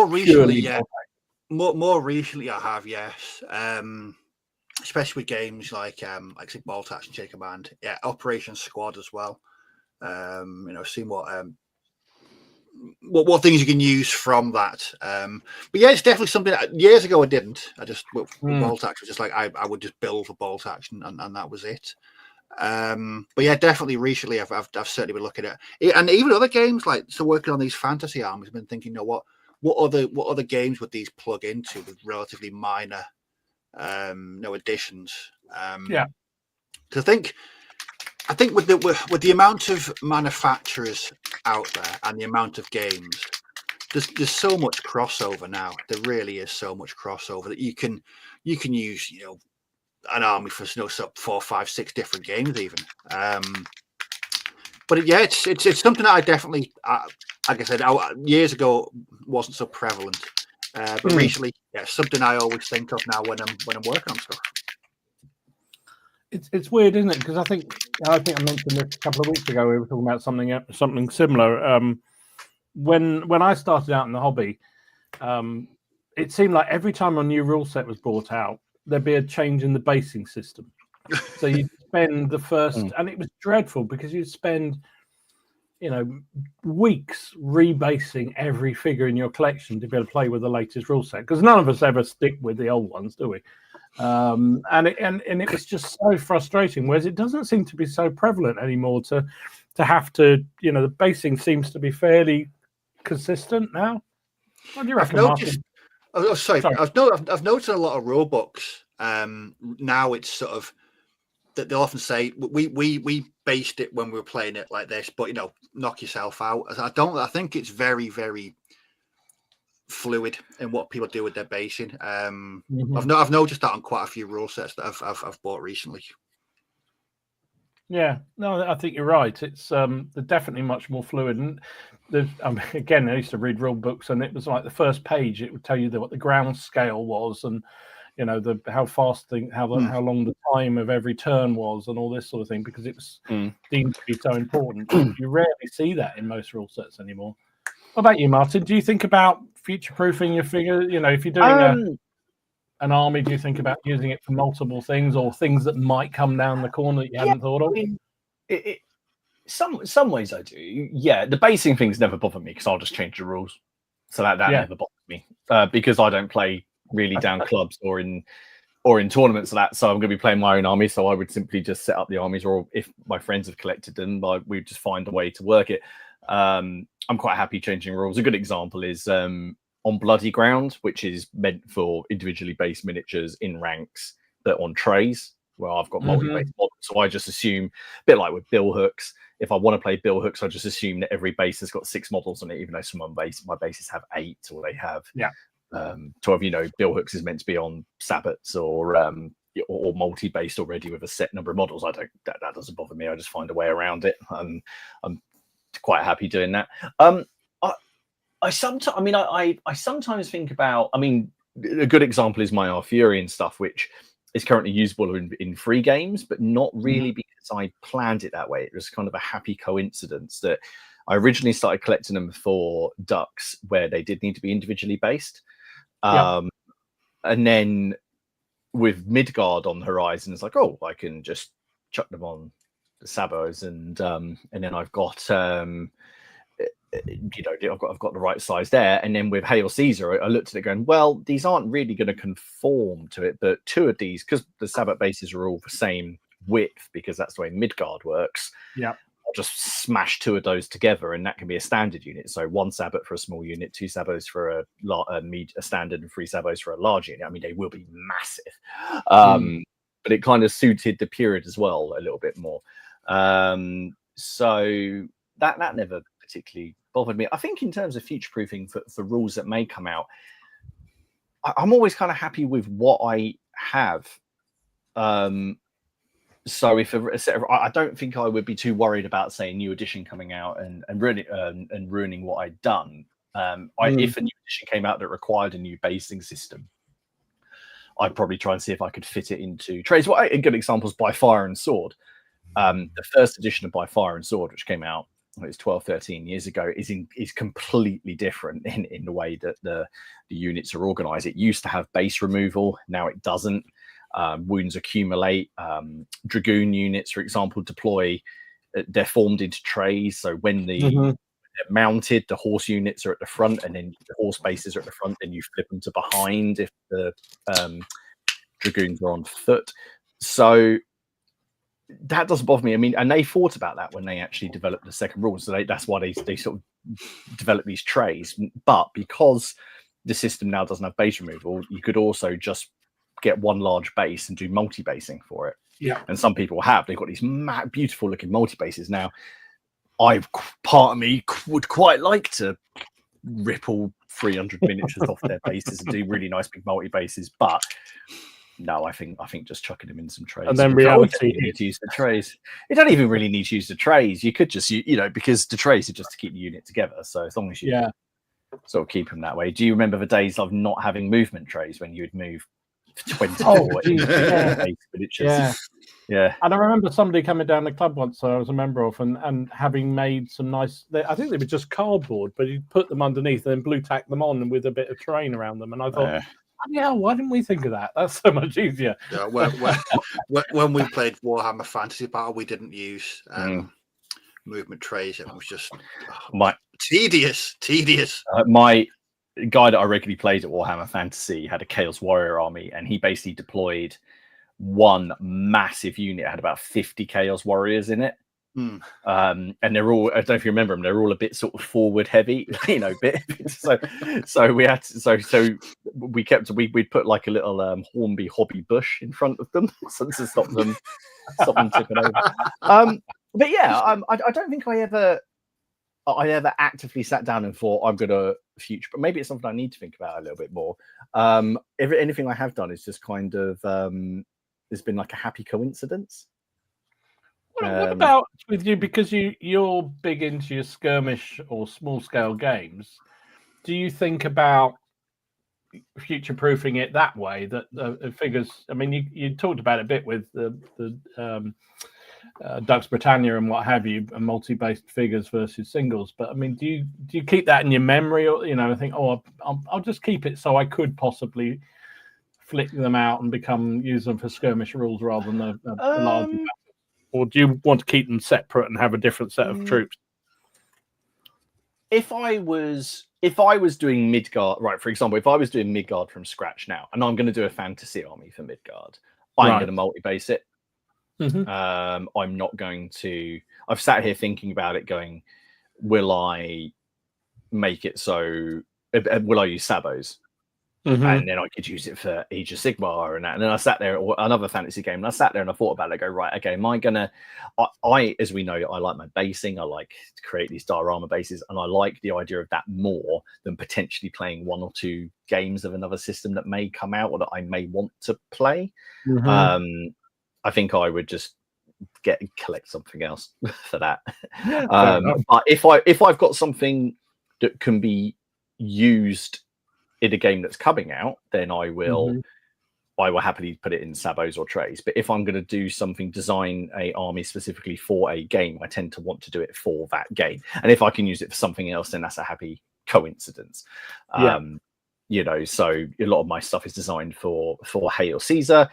recently, yeah. More recently, I have, yes. Especially with games like say Bolt Action, Chain of Command, yeah, Operation Squad as well. Seeing what things you can use from that. But yeah, it's definitely something that, years ago I didn't. I just with Bolt Action, just like I would just build for Bolt Action and that was it. But yeah, definitely recently I've certainly been looking at it, and even other games like working on these fantasy armies. I've been thinking, what other games would these plug into with relatively minor additions. So I think with the amount of manufacturers out there and the amount of games, there's so much crossover now. There really is so much crossover that you can use an army for 4, 5, 6 different games even. But yeah, it's something that I definitely, like I said, years ago wasn't so prevalent. But recently, yeah, something I always think of now when I'm working on stuff. It's weird, isn't it? Because I think I mentioned this a couple of weeks ago. We were talking about something similar. When I started out in the hobby, it seemed like every time a new rule set was brought out, there'd be a change in the basing system. So you'd spend the first, and it was dreadful because you'd spend weeks rebasing every figure in your collection to be able to play with the latest rule set, because none of us ever stick with the old ones, do we? And it was just so frustrating, whereas it doesn't seem to be so prevalent anymore to have to, the basing seems to be fairly consistent now. What do you reckon, Martin? I've noticed a lot of rule books now. It's sort of that they'll often say we based it when we were playing it like this, but knock yourself out. I think it's very, very fluid in what people do with their basing. I've noticed that on quite a few rule sets that I've bought recently. Yeah, no, I think you're right. It's they're definitely much more fluid. And again, I used to read rule books, and it was like the first page, it would tell you what the ground scale was, and how fast how long the time of every turn was, and all this sort of thing, because it was deemed to be so important. You rarely see that in most rule sets anymore. What about you, Martin? Do you think about future-proofing your figure? If you're doing an army, do you think about using it for multiple things, or things that might come down the corner that you hadn't thought of? Some ways I do. Yeah, the basing things never bother me because I'll just change the rules. So that never bothers me because I don't play really down clubs or in tournaments of that. So I'm going to be playing my own army. So I would simply just set up the armies, or if my friends have collected them, we'd just find a way to work it. I'm quite happy changing rules. A good example is on Bloody Ground, which is meant for individually based miniatures in ranks, but on trays, where I've got multi-base models. So I just assume, a bit like with Bill Hooks, if I want to play Bill Hooks, I just assume that every base has got 6 models on it, even though some of my bases have 8, or they have 12. Bill Hooks is meant to be on Sabbats or multi-based already with a set number of models. That doesn't bother me. I just find a way around it. I'm quite happy doing that. I sometimes think about. I mean, a good example is my Arthurian stuff, which is currently usable in free games, but not really because I planned it that way. It was kind of a happy coincidence that I originally started collecting them for ducks where they did need to be individually based. And then with Midgard on the horizon, it's like, oh, I can just chuck them on the Sabos, and then I've got I've got the right size there. And then with Hail Caesar, I looked at it going, well, these aren't really going to conform to it, but 2 of these, because the Sabbat bases are all the same width, because that's the way Midgard works. I'll just smash 2 of those together, and that can be a standard unit. So 1 Sabbat for a small unit, 2 Sabos for a standard, and 3 Sabos for a large unit. I mean, they will be massive, but it kind of suited the period as well a little bit more. So that never particularly bothered me. I think in terms of future proofing for rules that may come out, I'm always kind of happy with what I have. So if a set of, I don't think I would be too worried about, say, a new edition coming out and ruining what I'd done. If a new edition came out that required a new basing system, I'd probably try and see if I could fit it into trades. Well, a good example is By Fire and Sword. The first edition of By Fire and Sword, which came out, it was 12-13 years ago, is completely different in the way that the units are organized. It used to have base removal, now it doesn't. Wounds accumulate. Dragoon units, for example, deploy. They're formed into trays, so when they're mounted, the horse units are at the front, and then the horse bases are at the front, and you flip them to behind if the dragoons are on foot. So that doesn't bother me. I mean, and they thought about that when they actually developed the second rule. So that's why they sort of developed these trays. But because the system now doesn't have base removal, you could also just get one large base and do multi-basing for it. And some people they've got these beautiful looking multi-bases. Now, part of me would quite like to rip all 300 miniatures off their bases and do really nice big multi-bases, but no, I think just chucking them in some trays. And then reality, you need to use the trays. You don't even really need to use the trays. You could just, because the trays are just to keep the unit together. So as long as you sort of keep them that way. Do you remember the days of not having movement trays when you would move 24 miniatures? Yeah. And I remember somebody coming down the club once I was a member of and having made some nice, I think they were just cardboard, but he put them underneath and then blue tack them on with a bit of terrain around them. And I thought, why didn't we think of that? That's so much easier. Yeah, when we played Warhammer Fantasy Battle, we didn't use movement trays. It was just tedious. My guy that I regularly played at Warhammer Fantasy had a Chaos Warrior army, and he basically deployed one massive unit. It had about 50 Chaos Warriors in it. And they're all, I don't know if you remember them, they're all a bit sort of forward heavy, so we had to, we'd put like a little Hornby hobby bush in front of them to stop them tipping over. But yeah, I don't think I ever actively sat down and thought I'm gonna future, but maybe it's something I need to think about a little bit more. Anything I have done is just kind of it's been like a happy coincidence. What about with you, because you're big into your skirmish or small scale games? Do you think about future proofing it that way, that the figures? I mean, you talked about it a bit with the Dux Britannia and what have you, and multi-based figures versus singles. But I mean, do you keep that in your memory, or think, I'll just keep it so I could possibly flick them out and use them for skirmish rules rather than the larger? Or do you want to keep them separate and have a different set of troops? If I was if I was doing Midgard, right, for example, if I was doing Midgard from scratch now, and I'm going to do a fantasy army for Midgard, I'm going to multi-base it. I'm not going to. I've sat here thinking about it, going, will I make it so? Will I use Sabos? And then I could use it for Age of Sigmar and that. And then I sat there, or another fantasy game, and I sat there and I thought about it. I go, right, okay, am I gonna? I, as we know, I like my basing. I like to create these diorama bases, and I like the idea of that more than potentially playing 1 or 2 games of another system that may come out or that I may want to play. I think I would just collect something else for that. But if I've got something that can be used in a game that's coming out, then I will happily put it in Sabos or trays. But if I'm going to do something, design a army specifically for a game, I tend to want to do it for that game. And if I can use it for something else, then that's a happy coincidence. You know, so a lot of my stuff is designed for Hail Caesar,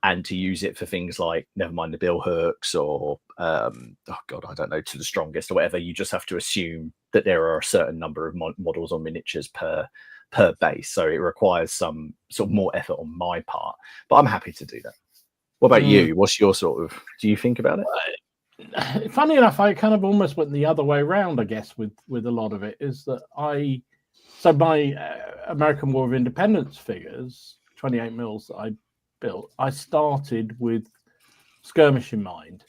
and to use it for things like, never mind the bill hooks or I don't know, to the strongest or whatever. You just have to assume that there are a certain number of models or miniatures per base, so it requires some sort of more effort on my part, but I'm happy to do that. What about you? What's your sort of, do you think about it? Funny enough, I kind of almost went the other way around, I guess, with a lot of it. Is that my American War of Independence figures, 28 mils that I built, I started with skirmish in mind,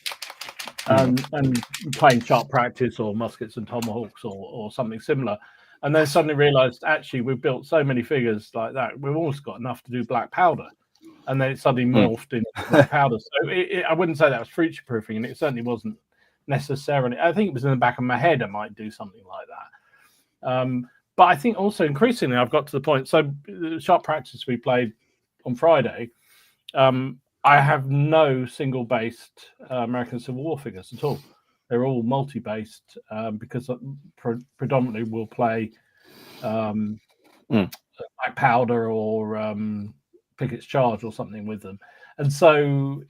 and playing sharp practice or muskets and tomahawks or something similar. And then suddenly realized, actually, we've built so many figures like that, we've almost got enough to do black powder. And then it suddenly morphed into black powder. So I wouldn't say that was future proofing, and it certainly wasn't necessarily. I think it was in the back of my head I might do something like that. But I think also increasingly I've got to the point. So the sharp practice we played on Friday, I have no single-based American Civil War figures at all. They're all multi-based because predominantly we'll play black powder or Pickett's Charge or something with them. And so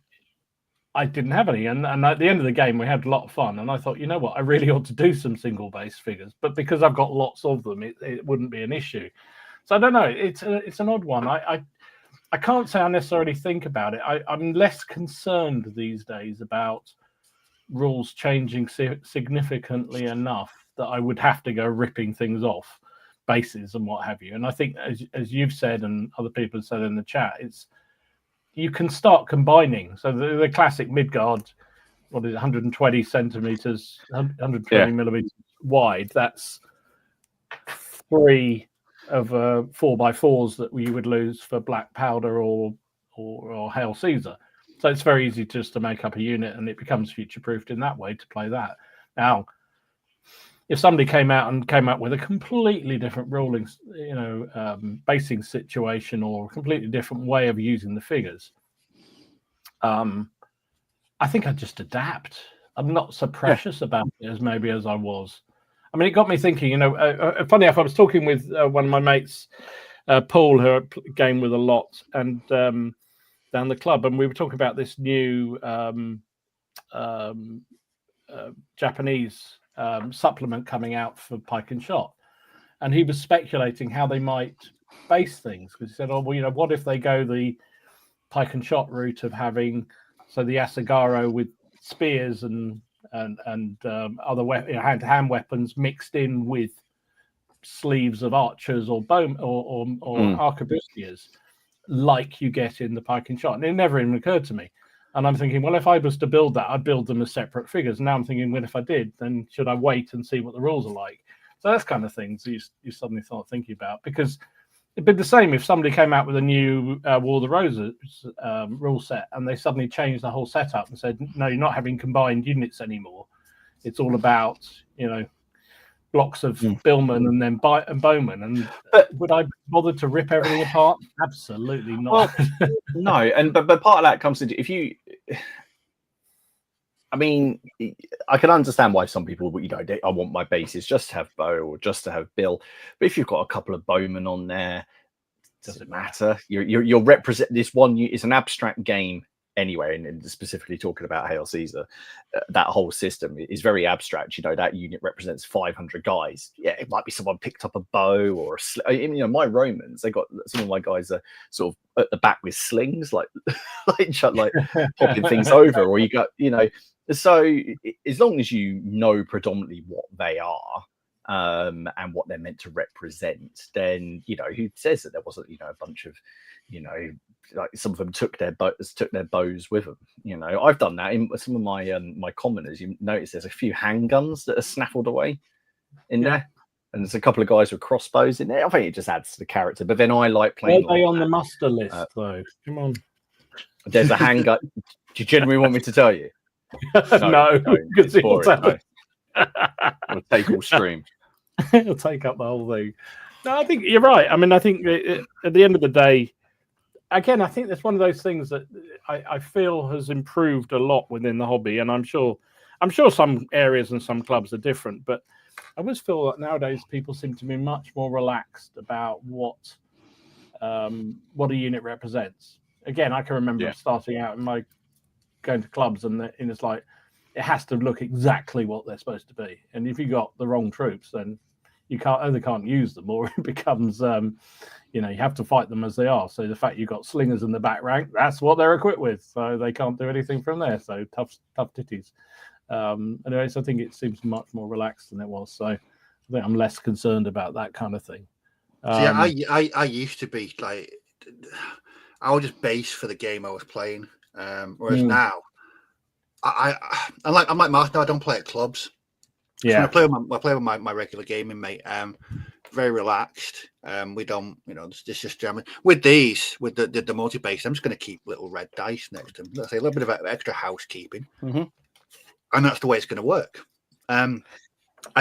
I didn't have any. And at the end of the game, we had a lot of fun. And I thought, you know what, I really ought to do some single-based figures. But because I've got lots of them, it wouldn't be an issue. So I don't know. It's an odd one. I can't say I necessarily think about it. I'm less concerned these days about rules changing significantly enough that I would have to go ripping things off bases and what have you. And I think, as you've said and other people have said in the chat, you can start combining. So the classic Midgard, what is it, 120 centimeters, 120 millimeters wide. That's 3 of 4x4s that we would lose for black powder or Hail Caesar. So it's very easy just to make up a unit, and it becomes future-proofed in that way to play that. Now, if somebody came out with a completely different ruling, basing situation or a completely different way of using the figures, I think I'd just adapt. I'm not so precious about it as I was. I mean, it got me thinking. Funny enough, I was talking with one of my mates, Paul, who I game with a lot, and down the club, and we were talking about this new Japanese supplement coming out for pike and shot, and he was speculating how they might base things, because he said, "Oh, well, what if they go the pike and shot route of having the Asagaro with spears and other hand-to-hand weapons mixed in with sleeves of archers or bow or arquebusiers, like you get in the pike and shot." And it never even occurred to me. And I'm thinking, well, if I was to build that, I'd build them as separate figures. And now I'm thinking, well, if I did, then should I wait and see what the rules are like? So that's kind of things you suddenly start thinking about, because it'd be the same if somebody came out with a new War of the Roses rule set, and they suddenly changed the whole setup and said, no, you're not having combined units anymore. It's all about, blocks of billmen and then bowmen. And would I bother to rip everything apart? Absolutely not. Well, no, but part of that comes into, I mean, I can understand why some people, I want my bases just to have bow or just to have bill. But if you've got a couple of bowmen on there, does it matter? You're represent this one. It's an abstract game anyway, and specifically talking about Hail Caesar, that whole system is very abstract. You know, that unit represents 500 guys. Yeah, it might be someone picked up a bow or you know, my Romans, they got some of my guys are sort of at the back with slings, like popping things over, or you got, you know. So as long as you know predominantly what they are, and what they're meant to represent, then, you know, who says that there wasn't, you know, a bunch of, you know, like some of them took their bows with them. You know, I've done that in some of my my commoners. You notice there's a few handguns that are snaffled away in there, and there's a couple of guys with crossbows in there. I think it just adds to the character. But then I like playing. Are they on the muster list though? Come on. There's a handgun. Do you genuinely want me to tell you? No, it's boring. No. I'll take all stream. It'll take up the whole thing. No, I think you're right. I mean, I think at the end of the day, again, I think that's one of those things that I feel has improved a lot within the hobby, and I'm sure some areas and some clubs are different, but I always feel that nowadays people seem to be much more relaxed about what a unit represents. Again, I can remember starting out in going to clubs, and it's like it has to look exactly what they're supposed to be, and if you got the wrong troops, then you can't use them, or it becomes you know, you have to fight them as they are. So the fact you've got slingers in the back rank, that's what they're equipped with, so they can't do anything from there. So tough titties. Anyways, I think it seems much more relaxed than it was. So I think I'm less concerned about that kind of thing. I used to be like, I would just base for the game I was playing. Whereas now, I'm like Mark. Now I don't play at clubs. Yeah, so I play with my regular gaming mate. Very relaxed. We don't, you know, it's just jamming. With the multi-base, I'm just going to keep little red dice next to them. Let's say a little bit of extra housekeeping, and that's the way it's going to work. I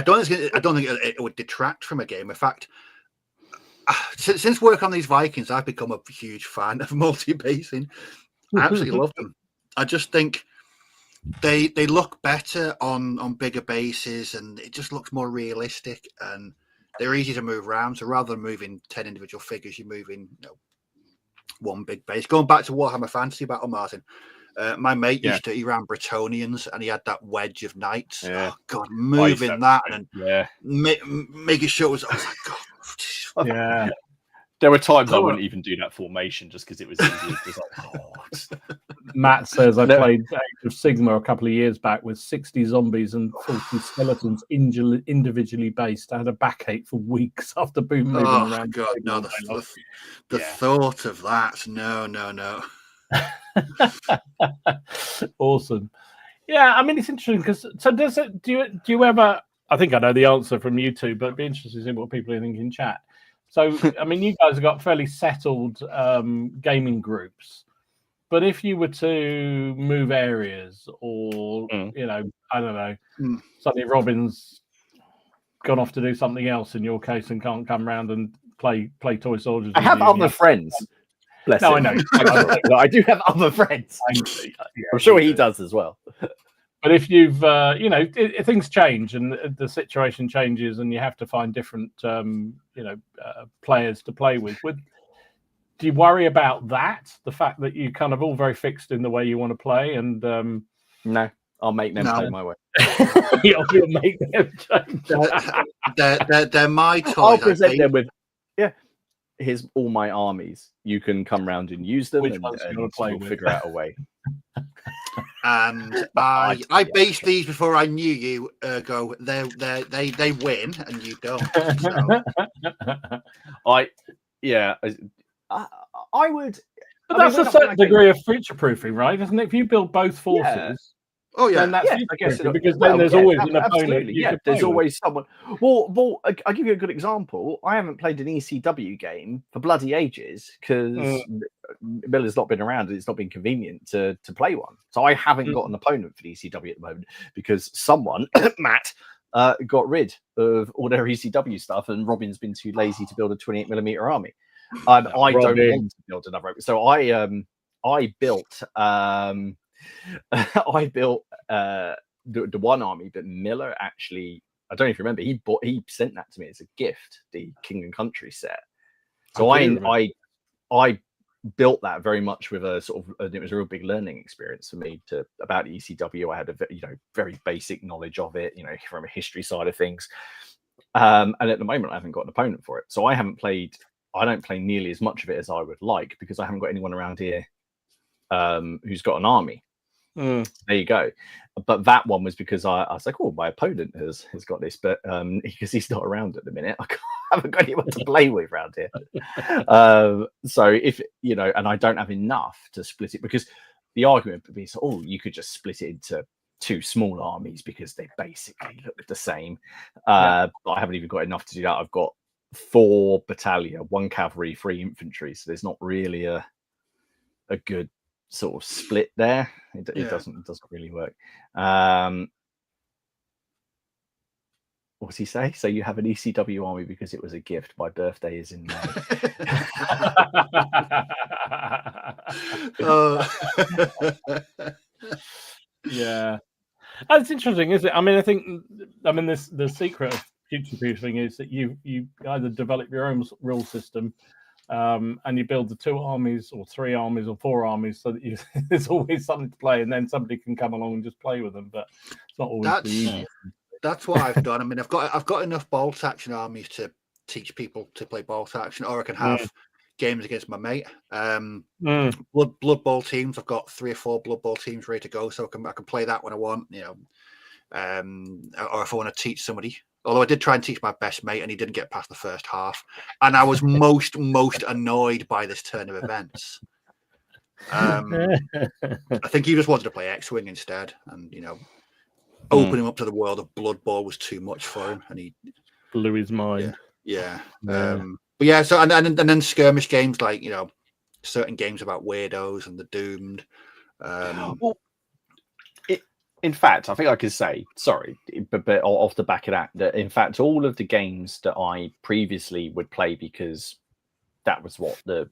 don't think it would detract from a game. In fact, since work on these Vikings, I've become a huge fan of multi-basing. I absolutely love them. I just think they look better on bigger bases, and it just looks more realistic, and they're easy to move around. So rather than moving 10 individual figures, you're moving, you know, one big base. Going back to Warhammer Fantasy Battle, Martin, my mate he ran Bretonians, and he had that wedge of knights. Oh God, moving that and making sure I was like, God, yeah. There were times I wouldn't even do that formation just because it was easy. It was like, Matt says I played Age of Sigma a couple of years back with 60 zombies and 40 skeletons individually based. I had a backache for weeks after moving around. God, no, the thought of that. No. Awesome. Yeah, I mean, it's interesting because do you ever? I think I know the answer from you two, but it'd be interesting to see what people are thinking in chat. So, I mean, you guys have got fairly settled gaming groups, but if you were to move areas, or you know, I don't know, suddenly Robin's gone off to do something else in your case and can't come round and play Toy Soldiers. I have other friends. Bless him. I know. I do have other friends. I'm sure he does as well. But if you've, you know, things change and the situation changes, and you have to find different, players to play with. Do you worry about that? The fact that you kind of all very fixed in the way you want to play, and no, I'll make them play my way. You'll make them change. They're my toys. I'll present them with, here's all my armies. You can come round and use them, and we'll figure out a way. And I based these before I knew you. Ergo, they win and you don't. So. I would. But that's a certain degree of future proofing, right? Isn't it? If you build both forces. Oh yeah, then that's I guess because then there's always an opponent. There's always someone. Well, I'll give you a good example. I haven't played an ECW game for bloody ages because Miller's not been around and it's not been convenient to play one. So I haven't got an opponent for the ECW at the moment because someone, Matt, got rid of all their ECW stuff, and Robin's been too lazy to build a 28mm army. I don't want to build another. So I built. I built the one army, but Miller actually, I don't know if you remember, he sent that to me as a gift, the King and Country set. So I built that very much with a sort of, it was a real big learning experience for me about the ECW. I had a very basic knowledge of it, from a history side of things. And at the moment, I haven't got an opponent for it. So I don't play nearly as much of it as I would like, because I haven't got anyone around here who's got an army. There you go. But that one was because I was like, oh, my opponent has got this, but because he's not around at the minute, I haven't got anyone to play with around here. So if and I don't have enough to split it, because the argument would be, oh, you could just split it into 2 small armies because they basically look the same. But I haven't even got enough to do that. I've got 4 battalion, 1 cavalry, 3 infantry, so there's not really a good sort of split there. It doesn't really work. What does he say? So you have an ECW army because it was a gift. My birthday is in May. Yeah, that's interesting, isn't it? I mean, the secret of future-proofing is that you either develop your own rule system, and you build the 2 armies or 3 armies or 4 armies, so that there's always something to play, and then somebody can come along and just play with them. But it's not always the easiest. That's what I've done. I mean, I've got enough bolt action armies to teach people to play bolt action, or I can have games against my mate. Blood Bowl teams. I've got 3 or 4 Blood Bowl teams ready to go, so I can play that when I want. Or if I want to teach somebody. Although I did try and teach my best mate, and he didn't get past the first half, and I was most annoyed by this turn of events. I think he just wanted to play X-Wing instead, and opening him up to the world of Blood Bowl was too much for him, and he blew his mind. Yeah. But yeah, so and then skirmish games like certain games about weirdos and the Doomed. In fact, I think I could say, sorry, but off the back of that in fact, all of the games that I previously would play, because that was what the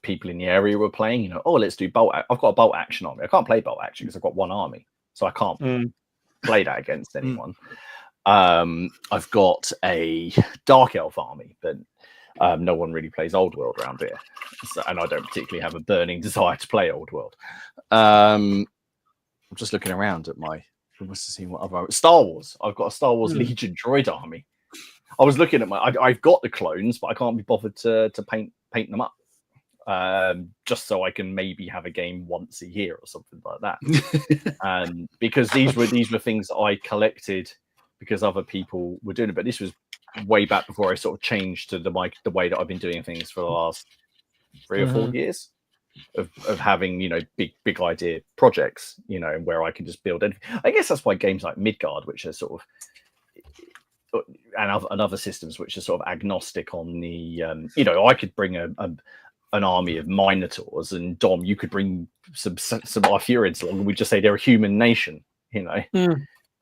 people in the area were playing, let's do bolt. I've got a bolt action army. I can't play bolt action because I've got 1 army, so I can't play that against anyone. I've got a Dark Elf army, but no one really plays Old World around here, and I don't particularly have a burning desire to play Old World. I'm just looking around at what other Star Wars. I've got a Star Wars Legion droid army. I was looking at I've got the clones, but I can't be bothered to paint them up, just so I can maybe have a game once a year or something like that. Because these were things that I collected because other people were doing it. But this was way back before I sort of changed to the way that I've been doing things for the last 3 or 4 years. Of having big idea projects, where I can just build anything. I guess that's why games like Midgard, which are sort of and other systems which are sort of agnostic on the I could bring an army of Minotaurs, and Dom, you could bring some Arthurians along, and we just say they're a human nation, and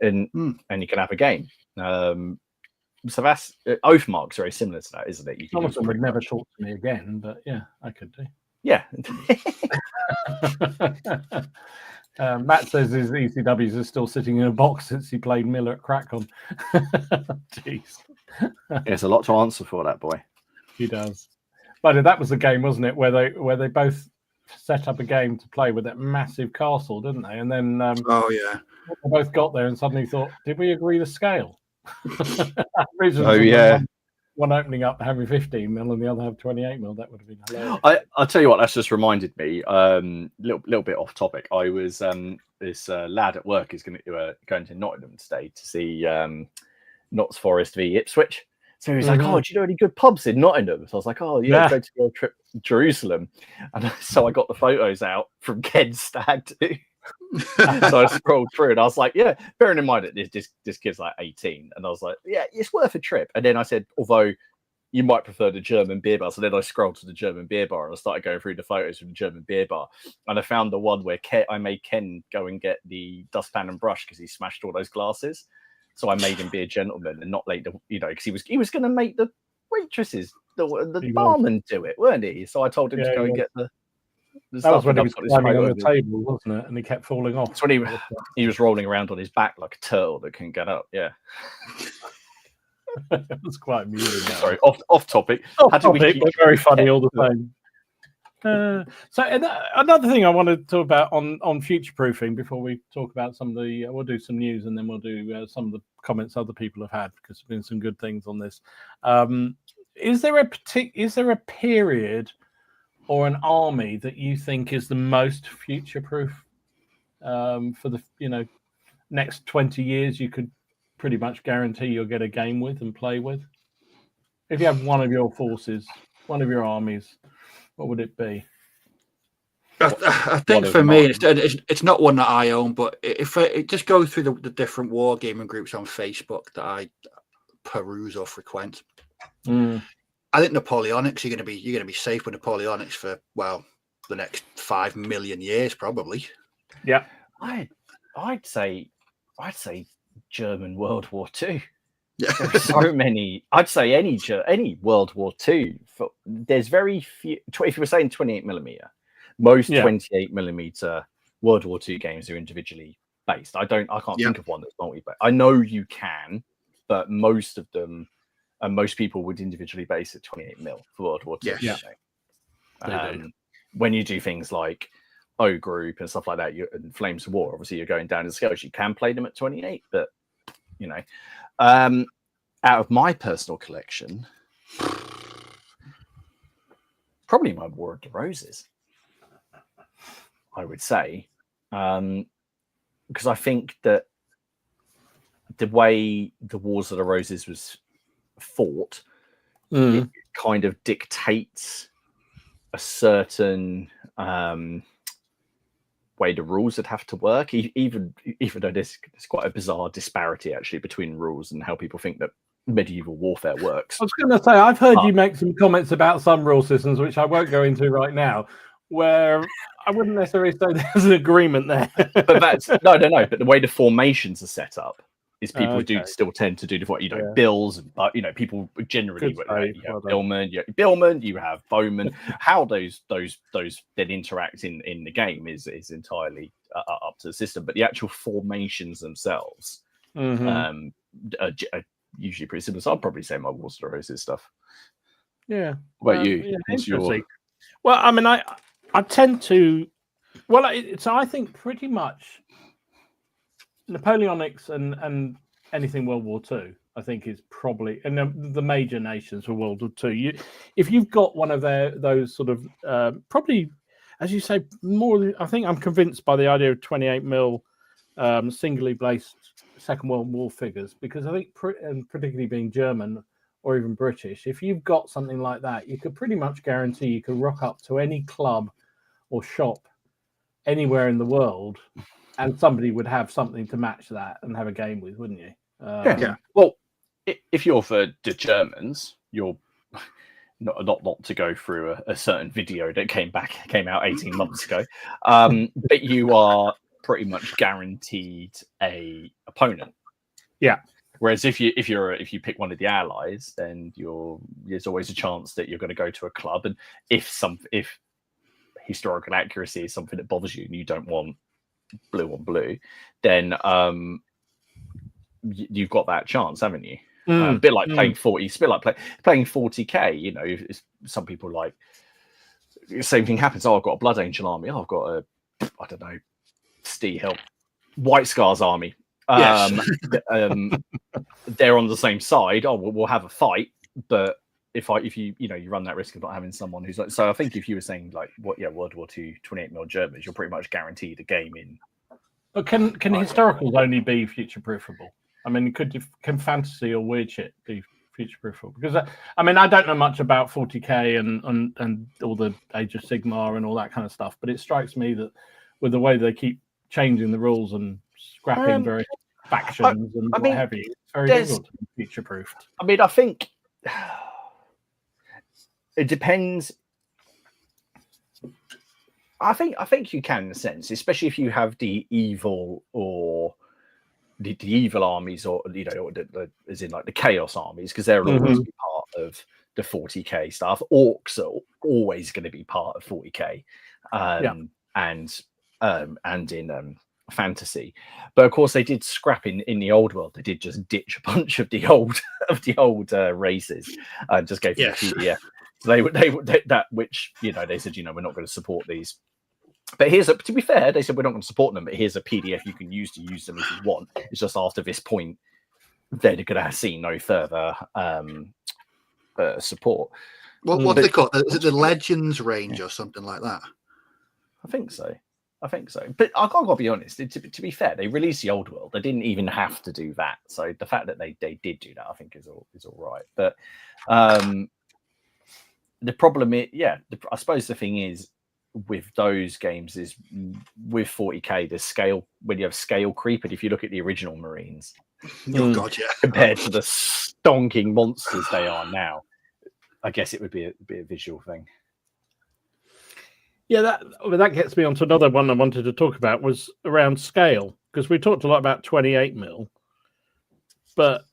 you can have a game. So that's Oathmark's very similar to that, isn't it? Some of them would never talk to me again, but yeah, I could do. Yeah. Matt says his ECWs are still sitting in a box since he played Miller at Crackon. Jeez. It's a lot to answer for, that boy. He does. But that was the game, wasn't it, where they both set up a game to play with that massive castle, didn't they? And then they both got there and suddenly thought, did we agree to scale? One opening up having 15 mil and the other have 28 mil. That would have been hilarious. I'll tell you what, that's just reminded me. Little bit off topic. I was this lad at work is going to Nottingham today to see Notts Forest v Ipswich. So he was like, "Oh, do you know any good pubs in Nottingham?" So I was like, "Oh, yeah, go to your trip to Jerusalem." And so I got the photos out from Ken's stag do. So I scrolled through and I was like, yeah, bearing in mind that this kid's like 18, and I was like, yeah, it's worth a trip. And then I said, although you might prefer the German beer bar. So then I scrolled to the German beer bar and I started going through the photos from the German beer bar, and I found the one where I made Ken go and get the dustpan and brush because he smashed all those glasses. So I made him be a gentleman and not like because he was going to make the waitresses, the barman do it, weren't he? So I told him to go and get the that was when he was climbing on the table, wasn't it? And he kept falling off. That's when he was rolling around on his back like a turtle that couldn't get up. Yeah. It was quite amusing. Sorry, off topic. But very funny all the time. So another thing I want to talk about on future proofing before we talk about some of the we'll do some news and then we'll do some of the comments other people have had because there's been some good things on this. Is there a period or an army that you think is the most future proof for the next 20 years? You could pretty much guarantee you'll get a game with and play with. If you have one of your forces, one of your armies, what would it be? I think for me, it's not one that I own, but if it just goes through the different wargaming groups on Facebook that I peruse or frequent, I think Napoleonics you're going to be safe with Napoleonics for the next 5 million years probably. Yeah, I'd say German World War II. Yeah. There's so many. I'd say any World War II. There's very few. If you were saying 28mm, most 28mm World War II games are individually based. I can't think of one that's multi-based. I know you can, but most of them, and most people would individually base at 28mm for World War II. Yes. When you do things like O Group and stuff like that, and Flames of War, obviously you're going down in scales. You can play them at 28, but out of my personal collection, probably my War of the Roses, I would say, because I think that the way the Wars of the Roses was fought, it kind of dictates a certain way the rules would have to work, even though there's quite a bizarre disparity actually between rules and how people think that medieval warfare works. I was going to say, I've heard you make some comments about some rule systems, which I won't go into right now, where I wouldn't necessarily say there's an agreement there. But that's no. But the way the formations are set up is people do still tend to do the bills, but people generally you have billmen, you have bowmen. How those then interact in the game is entirely up to the system. But the actual formations themselves are usually pretty similar. So I'd probably say my Wars of the Roses stuff. Yeah. What about you? What's your... Well, I mean, I tend to. Well, so I think pretty much Napoleonics and anything World War II, I think is probably, and the major nations for World War II. If you've got one of those sort of probably, as you say, more. I think I'm convinced by the idea of 28mm singly placed Second World War figures, because I think, and particularly being German or even British, if you've got something like that, you could pretty much guarantee you could rock up to any club or shop anywhere in the world, and somebody would have something to match that and have a game with, wouldn't you? Yeah. Well, if you're for the Germans, you're not to go through a certain video that came out 18 months ago, but you are pretty much guaranteed a opponent. Yeah. Whereas if you pick one of the allies, then there's always a chance that you're going to go to a club, and if historical accuracy is something that bothers you and you don't want blue on blue, then you've got that chance, haven't you? A bit like playing 40. It's a bit like playing 40k. Some people like the same thing happens. Oh, I've got a Blood Angel army. Oh, I've got a Steel White Scars army. Yes. They're on the same side. Oh, we'll have a fight, but if you run that risk of not having someone who's like. So I think if you were saying like World War II 28mm Germans, you're pretty much guaranteed a game in. But can historicals only be future proofable? I mean, can fantasy or weird shit be future proofable? Because I don't know much about 40k and all the Age of Sigmar and all that kind of stuff, but it strikes me that with the way they keep changing the rules and scrapping various factions and what have you, it's very difficult to be future proofed. I mean, I think it depends. I think you can, in a sense, especially if you have the evil or the evil armies, or as in like the chaos armies, because they'll always be part of the 40k stuff. Orcs are always going to be part of 40k, and in fantasy. But of course, they did scrap in the old world. They did just ditch a bunch of the old races and just go for the PDF. So they that which they said we're not going to support these. But to be fair, they said we're not going to support them. But here's a PDF you can use them if you want. It's just after this point, they're going to see no further support. What they call it? Is it the Legends range or something like that? I think so. But I've got to be honest. To be fair, they released the old world. They didn't even have to do that. So the fact that they did do that, I think, is all right. But the problem is, I suppose the thing is with those games is with 40k, the scale, when you have scale creep, and if you look at the original Marines, compared to the stonking monsters they are now, I guess it would be a visual thing. Yeah, that gets me onto another one I wanted to talk about, was around scale, because we talked a lot about 28mm, but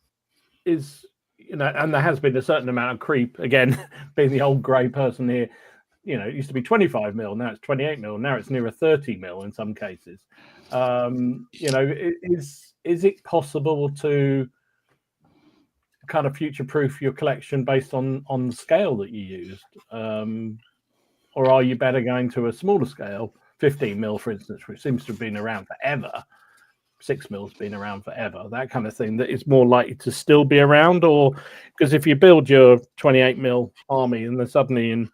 and there has been a certain amount of creep, again, being the old grey person here. It used to be 25mm, now it's 28mm, now it's nearer 30mm in some cases. Is it possible to kind of future-proof your collection based on the scale that you used? Or are you better going to a smaller scale, 15mm, for instance, which seems to have been around forever? 6mm has been around forever, that kind of thing, that is more likely to still be around? Or because if you build your 28mm army and then suddenly in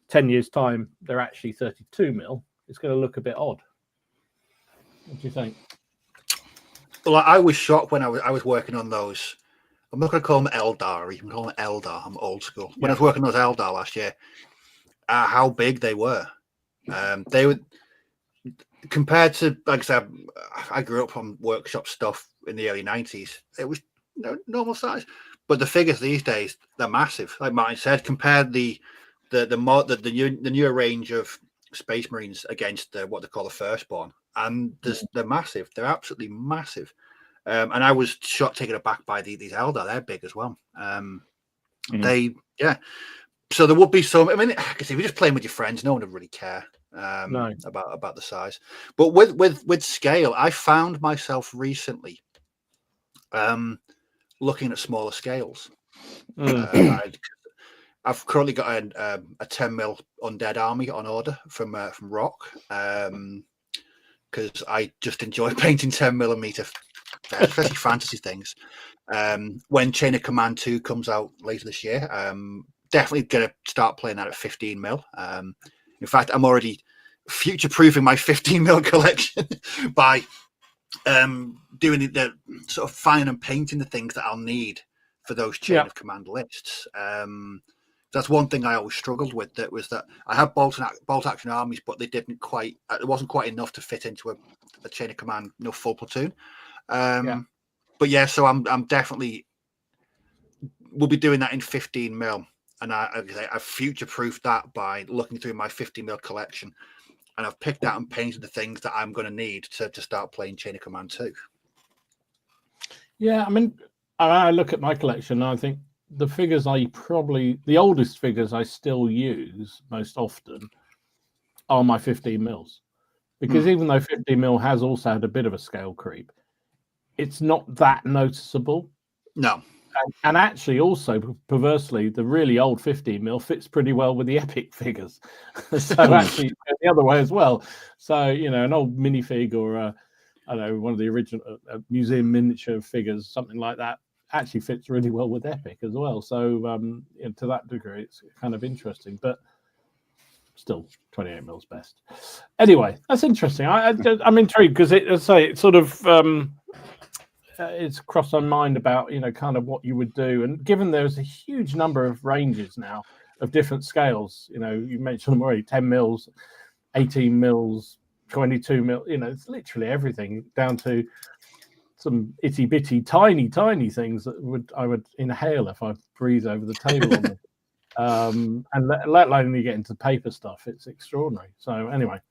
10 years' time they're actually 32mm, it's going to look a bit odd. What do you think? Well, I was shocked when I was working on those. I'm not going to call them Eldar. You can call them Eldar. I'm old school. When I was working on those Eldar last year, how big they were. They were, compared to, like I said, I grew up on workshop stuff in the early 90s. It was normal size. But the figures these days, they're massive. Like Martin said, compared the newer range of Space Marines against what they call the Firstborn, and they're massive. They're absolutely massive. And I was taken aback by these Eldar. They're big as well. So there would be some. I mean, if you're just playing with your friends, no one would really care about the size. But with scale, I found myself recently looking at smaller scales. I've currently got a 10mm undead army on order from Rock, because I just enjoy painting 10mm, especially fantasy things. When Chain of Command 2 comes out later this year, definitely going to start playing that at 15mm. In fact, I'm already future-proofing my 15mm collection by doing the sort of finding and painting the things that I'll need for those Chain of Command lists. That's one thing I always struggled with. That was that I had bolt action armies, but they didn't quite. It wasn't quite enough to fit into a Chain of Command, full platoon. But yeah, so I'm definitely will be doing that in 15mm, and I've future-proofed that by looking through my 15mm collection, and I've picked out and painted the things that I'm going to need to start playing Chain of Command 2. Yeah, I mean, I look at my collection and I think the figures the oldest figures I still use most often are my 15mm, because even though 15mm has also had a bit of a scale creep, it's not that noticeable. No. And actually, also perversely, the really old 15mm fits pretty well with the epic figures. So actually, the other way as well. So an old minifig or I don't know, one of the original museum miniature figures, something like that, actually fits really well with epic as well. So to that degree, it's kind of interesting, but still 28mm is best. Anyway, that's interesting. I'm intrigued because it sort of it's crossed my mind about kind of what you would do, and given there's a huge number of ranges now of different scales, you mentioned them already, 10mm, 18mm, 22mm, it's literally everything down to some itty bitty tiny things that I would inhale if I breathe over the table on them. And let alone you get into paper stuff, it's extraordinary. So anyway,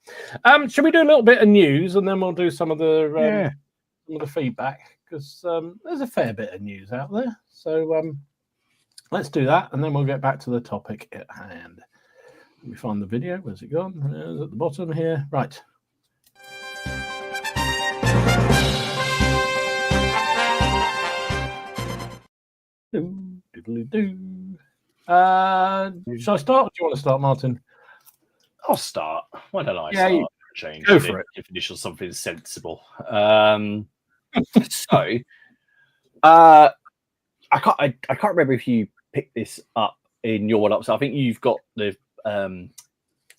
should we do a little bit of news and then we'll do some of the feedback, because there's a fair bit of news out there. So let's do that, and then we'll get back to the topic at hand. Let me find the video. Where's it gone? It's at the bottom here. Right. Shall I start? Or do you want to start, Martin? I'll start. Why don't I Yeah, start? Change go for it. Definition of something sensible. So, I can't remember if you picked this up in your one-up. So I think you've got the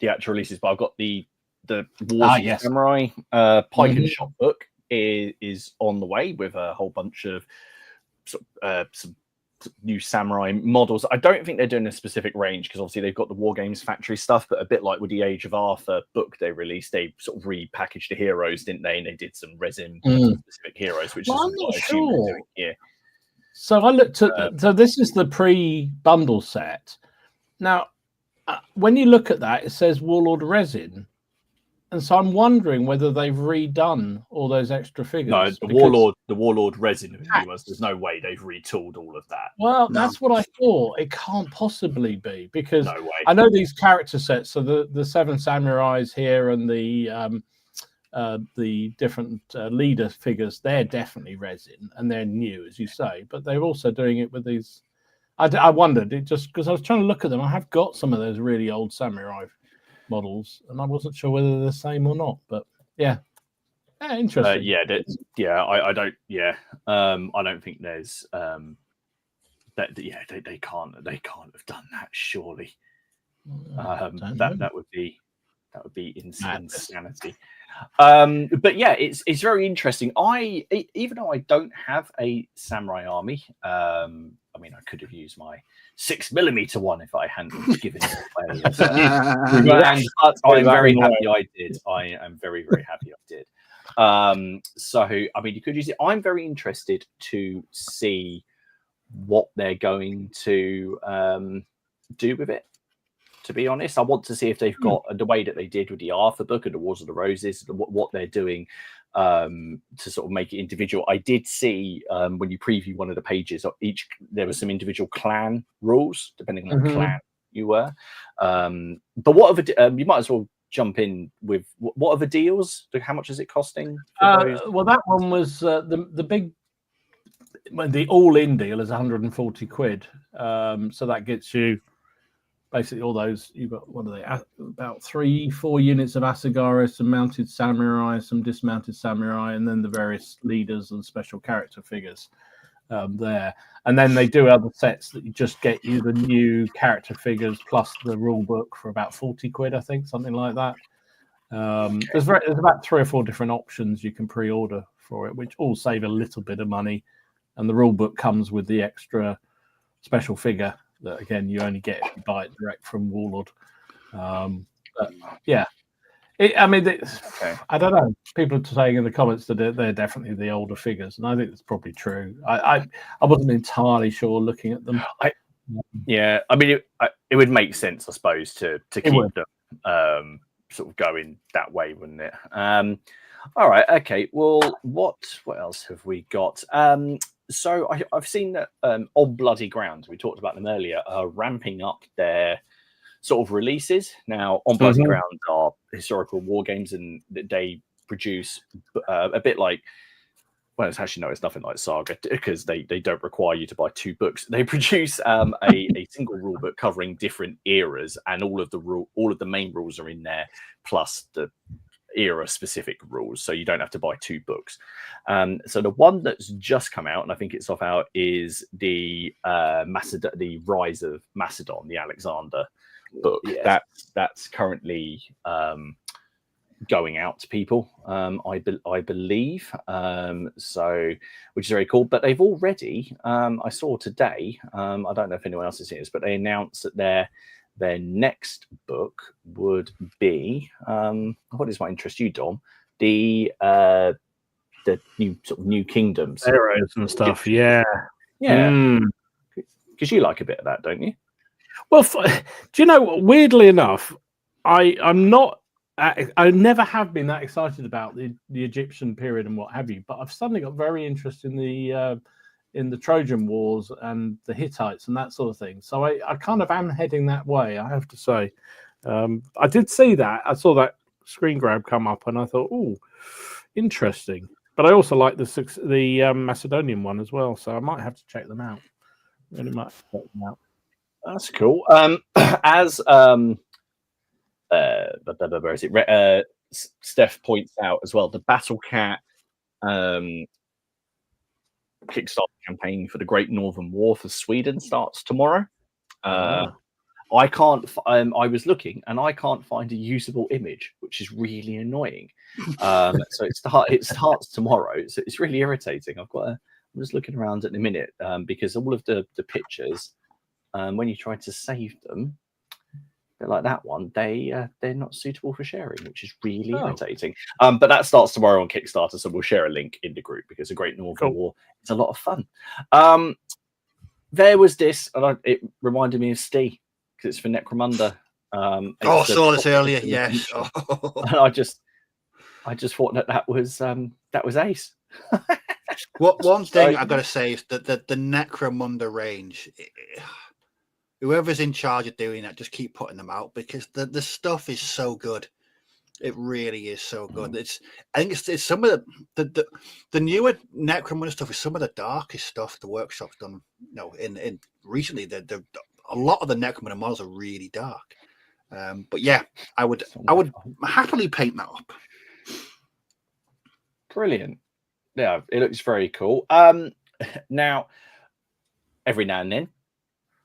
actual releases, but I've got the Wars of yes. Samurai Pike and Shot book is on the way with a whole bunch of some new samurai models. I don't think they're doing a specific range because obviously they've got the War Games Factory stuff, but a bit like with the Age of Arthur book they released, they sort of repackaged the heroes, didn't they? And they did some resin specific heroes, which is what I assume they're doing here. So I looked at so this is the pre-bundle set. Now, when you look at that, it says Warlord resin. And so I'm wondering whether they've redone all those extra figures. No, the Warlord resin was. There's no way they've retooled all of that. Well, that's what I thought. It can't possibly be because no way. I know these character sets. So the 7 samurais here and the different leader figures, they're definitely resin and they're new, as you say. But they're also doing it with these. I wondered it just because I was trying to look at them. I have got some of those really old samurai models, and I wasn't sure whether they're the same or not. But yeah, interesting. I don't. Yeah, I don't think there's that. Yeah, they can't have done that. Surely, that would be insanity. But yeah, it's very interesting. Even though I don't have a samurai army, I mean, I could have used my 6mm one if I hadn't given it away. But I'm very happy I did. I am very, very happy I did. So, I mean, you could use it. I'm very interested to see what they're going to do with it. To be honest, I want to see if they've got the way that they did with the Arthur book and the Wars of the Roses, what they're doing to sort of make it individual. I did see when you preview one of the pages, there were some individual clan rules depending on what clan you were. But what other you might as well jump in with what are the deals? How much is it costing? Well, that one was the big. The all-in deal is 140 quid. So that gets you. Basically, all those you've got. What are they? About 3-4 units of Asagaris, some mounted samurai, some dismounted samurai, and then the various leaders and special character figures there. And then they do other sets that you just get you the new character figures plus the rule book for about 40 quid, I think, something like that. There's about 3 or 4 different options you can pre-order for it, which all save a little bit of money. And the rule book comes with the extra special figure. That again, you only get if you buy it direct from Warlord. But yeah, I don't know. People are saying in the comments that they're definitely the older figures, and I think that's probably true. I wasn't entirely sure looking at them. I mean, it would make sense, I suppose, to keep them sort of going that way, wouldn't it? All right, okay. Well, what else have we got? So I've seen that on Bloody Ground, we talked about them earlier, ramping up their sort of releases. Now, on Bloody Ground are historical war games, and they produce a bit like, well, it's actually it's nothing like Saga because they don't require you to buy 2 books. They produce a single rule book covering different eras, and all of the main rules are in there, plus the era specific rules, so you don't have to buy 2 books. So the one that's just come out, and I think it's out, is the the Rise of Macedon, the Alexander book. Yes. That's currently going out to people, I believe, so, which is very cool. But they've already I saw today, I don't know if anyone else has seen this, but they announced that their next book would be what is my interest, you, Dom? The new sort of New Kingdoms, Eras and stuff. Yeah. Because you like a bit of that, don't you? Well, do you know what? Weirdly enough, I'm not. I never have been that excited about the Egyptian period and what have you, but I've suddenly got very interested in the Trojan Wars and the Hittites and that sort of thing. So I kind of am heading that way, I have to say. I did see that. I saw that screen grab come up and I thought, oh, interesting. But I also like the Macedonian one as well, so I might have to check them out. Really might check them out. That's cool. As where is it? Steph points out as well, the Battle Cat Kickstarter campaign for the Great Northern War for Sweden starts tomorrow. I can't. I was looking, and I can't find a usable image, which is really annoying. So it starts tomorrow. So it's really irritating. I'm just looking around at the minute because all of the pictures, when you try to save them, like that one, they're not suitable for sharing, which is really irritating. But that starts tomorrow on Kickstarter, so we'll share a link in the group because the Great Northern War is a lot of fun. There was this, and it reminded me of Steve because it's for Necromunda. I saw this earlier. Yes. And I just thought that was ace. One thing I got to say is that the Necromunda range. Whoever's in charge of doing that, just keep putting them out because the stuff is so good. It really is so good. I think it's some of the newer Necromunda stuff is some of the darkest stuff the workshop's done. In recently, a lot of the Necromunda models are really dark. But yeah, I would happily paint that up. Brilliant. Yeah, it looks very cool. Now, every now and then,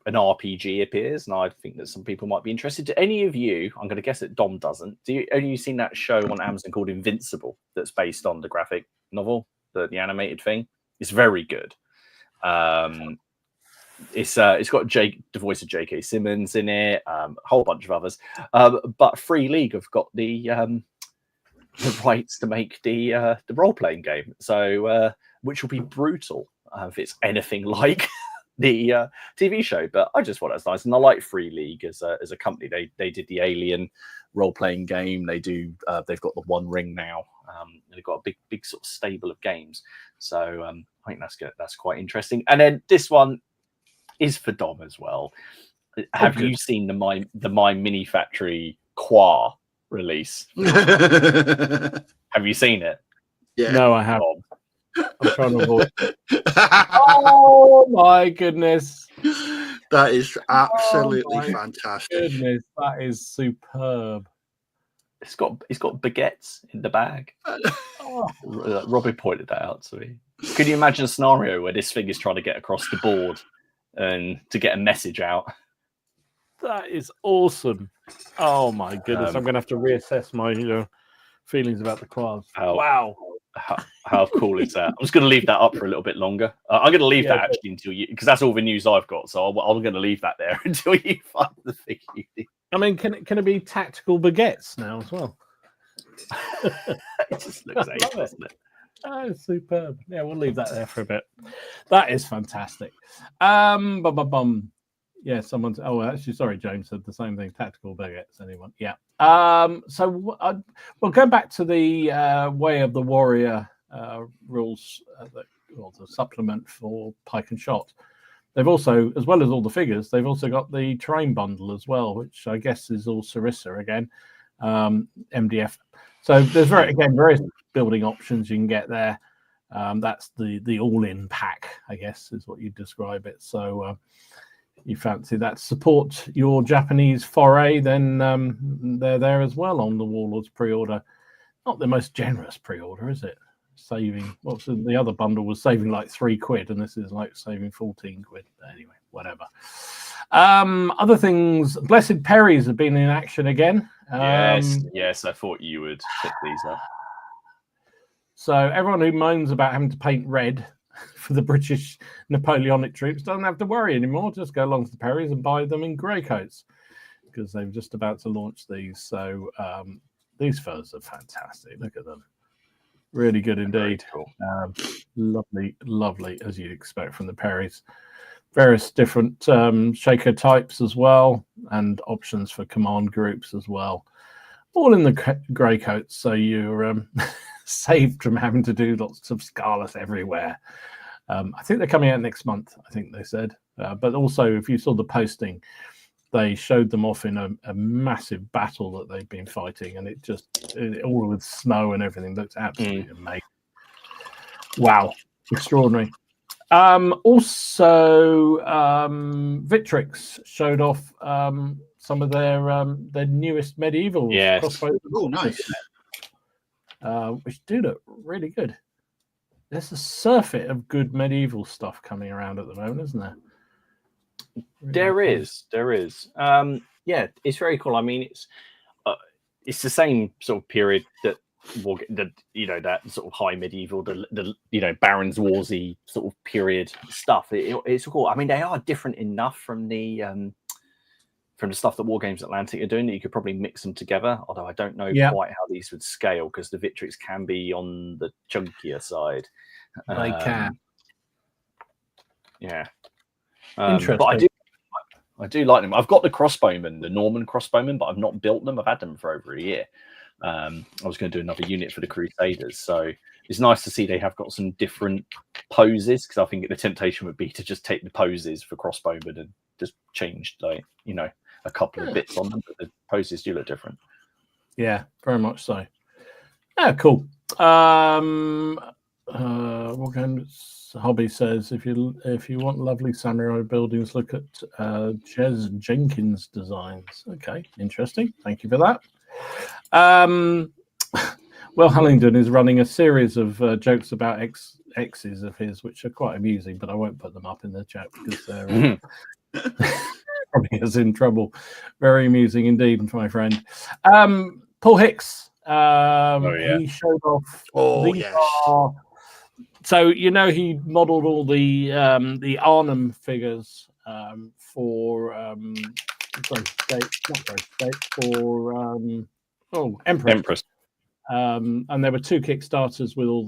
an RPG appears, and I think that some people might be interested. Do any of you, I'm going to guess that Dom doesn't, have you seen that show on Amazon called Invincible that's based on the graphic novel, the animated thing? It's very good. It's got the voice of J.K. Simmons in it, a whole bunch of others. But Free League have got the rights to make the role-playing game, so which will be brutal if it's anything like the TV show. But I just thought that's nice, and I like Free League as a company. They did the Alien role-playing game. They've got the One Ring now. They've got a big sort of stable of games. So I think that's good. That's quite interesting. And then this one is for Dom as well. Have you seen the My Mini Factory Qua release? Have you seen it? Yeah. No, I haven't. I'm trying to avoid. Oh my goodness! That is absolutely fantastic. Goodness, that is superb. It's got baguettes in the bag. Robbie pointed that out to me. Could you imagine a scenario where this thing is trying to get across the board and to get a message out? That is awesome. Oh my goodness! I'm going to have to reassess my feelings about the Quas. Wow. How cool is that? I'm just going to leave that up for a little bit longer. I'm going to leave that actually until you, because that's all the news I've got. So I'm going to leave that there until you find the thing you need. I mean, can it be tactical baguettes now as well? It just looks ace, doesn't it? Oh, superb. Yeah, we'll leave that there for a bit. That is fantastic. Yeah, someone's. Oh, actually, sorry, James said the same thing. Tactical baguettes. Anyone? Yeah. So, going back to the Way of the Warrior rules, the supplement for Pike and Shot. They've also, as well as all the figures, they've also got the terrain bundle as well, which I guess is all Sarissa again, MDF. So there's various building options you can get there. That's the all-in pack, I guess, is what you describe it. So you fancy that support your Japanese foray, then they're there as well on the Warlords pre-order. Not the most generous pre-order, is it? Saving, the other bundle was saving like £3, and this is like saving 14 quid. Anyway, whatever. Other things, Blessed Perries have been in action again. Yes, I thought you would pick these up. So everyone who moans about having to paint red for the British Napoleonic troops doesn't have to worry anymore. Just go along to the Perrys and buy them in grey coats, because they're just about to launch these. So these furs are fantastic. Look at them. Really good indeed. Cool. Lovely, as you'd expect from the Perrys. Various different shaker types as well, and options for command groups as well. All in the grey coats, so you're saved from having to do lots of scarlet everywhere. I think they're coming out next month, I think they said. But also, if you saw the posting, they showed them off in a massive battle that they've been fighting, and all with snow and everything looks absolutely amazing. Wow, extraordinary. Also, Victrix showed off some of their newest medieval crossbows. Oh, nice. Which do look really good. There's a surfeit of good medieval stuff coming around at the moment, isn't there? Really there is. Yeah, it's very cool. I mean, it's the same sort of period that that sort of high medieval, the Baron's Warsy sort of period stuff. It's cool. I mean, they are different enough from the stuff that War Games Atlantic are doing that you could probably mix them together. Although I don't know quite how these would scale, because the Victrix can be on the chunkier side. They can. Yeah. Interesting. But I do like them. I've got the crossbowmen, the Norman crossbowmen, but I've not built them. I've had them for over a year. I was going to do another unit for the Crusaders, so it's nice to see they have got some different poses, because I think the temptation would be to just take the poses for crossbowmen and just change, like, a couple of bits on them, but the poses do look different. Yeah, very much so. Yeah, cool. What Games Hobby says, if you want lovely samurai buildings, look at Jez Jenkins designs. Okay, interesting. Thank you for that. Well, Hullingdon is running a series of jokes about exes of his, which are quite amusing, but I won't put them up in the chat because they're probably is in trouble. Very amusing indeed, my friend. Paul Hicks. He showed off. So he modelled all the Arnhem figures for Empress. And there were two Kickstarters with all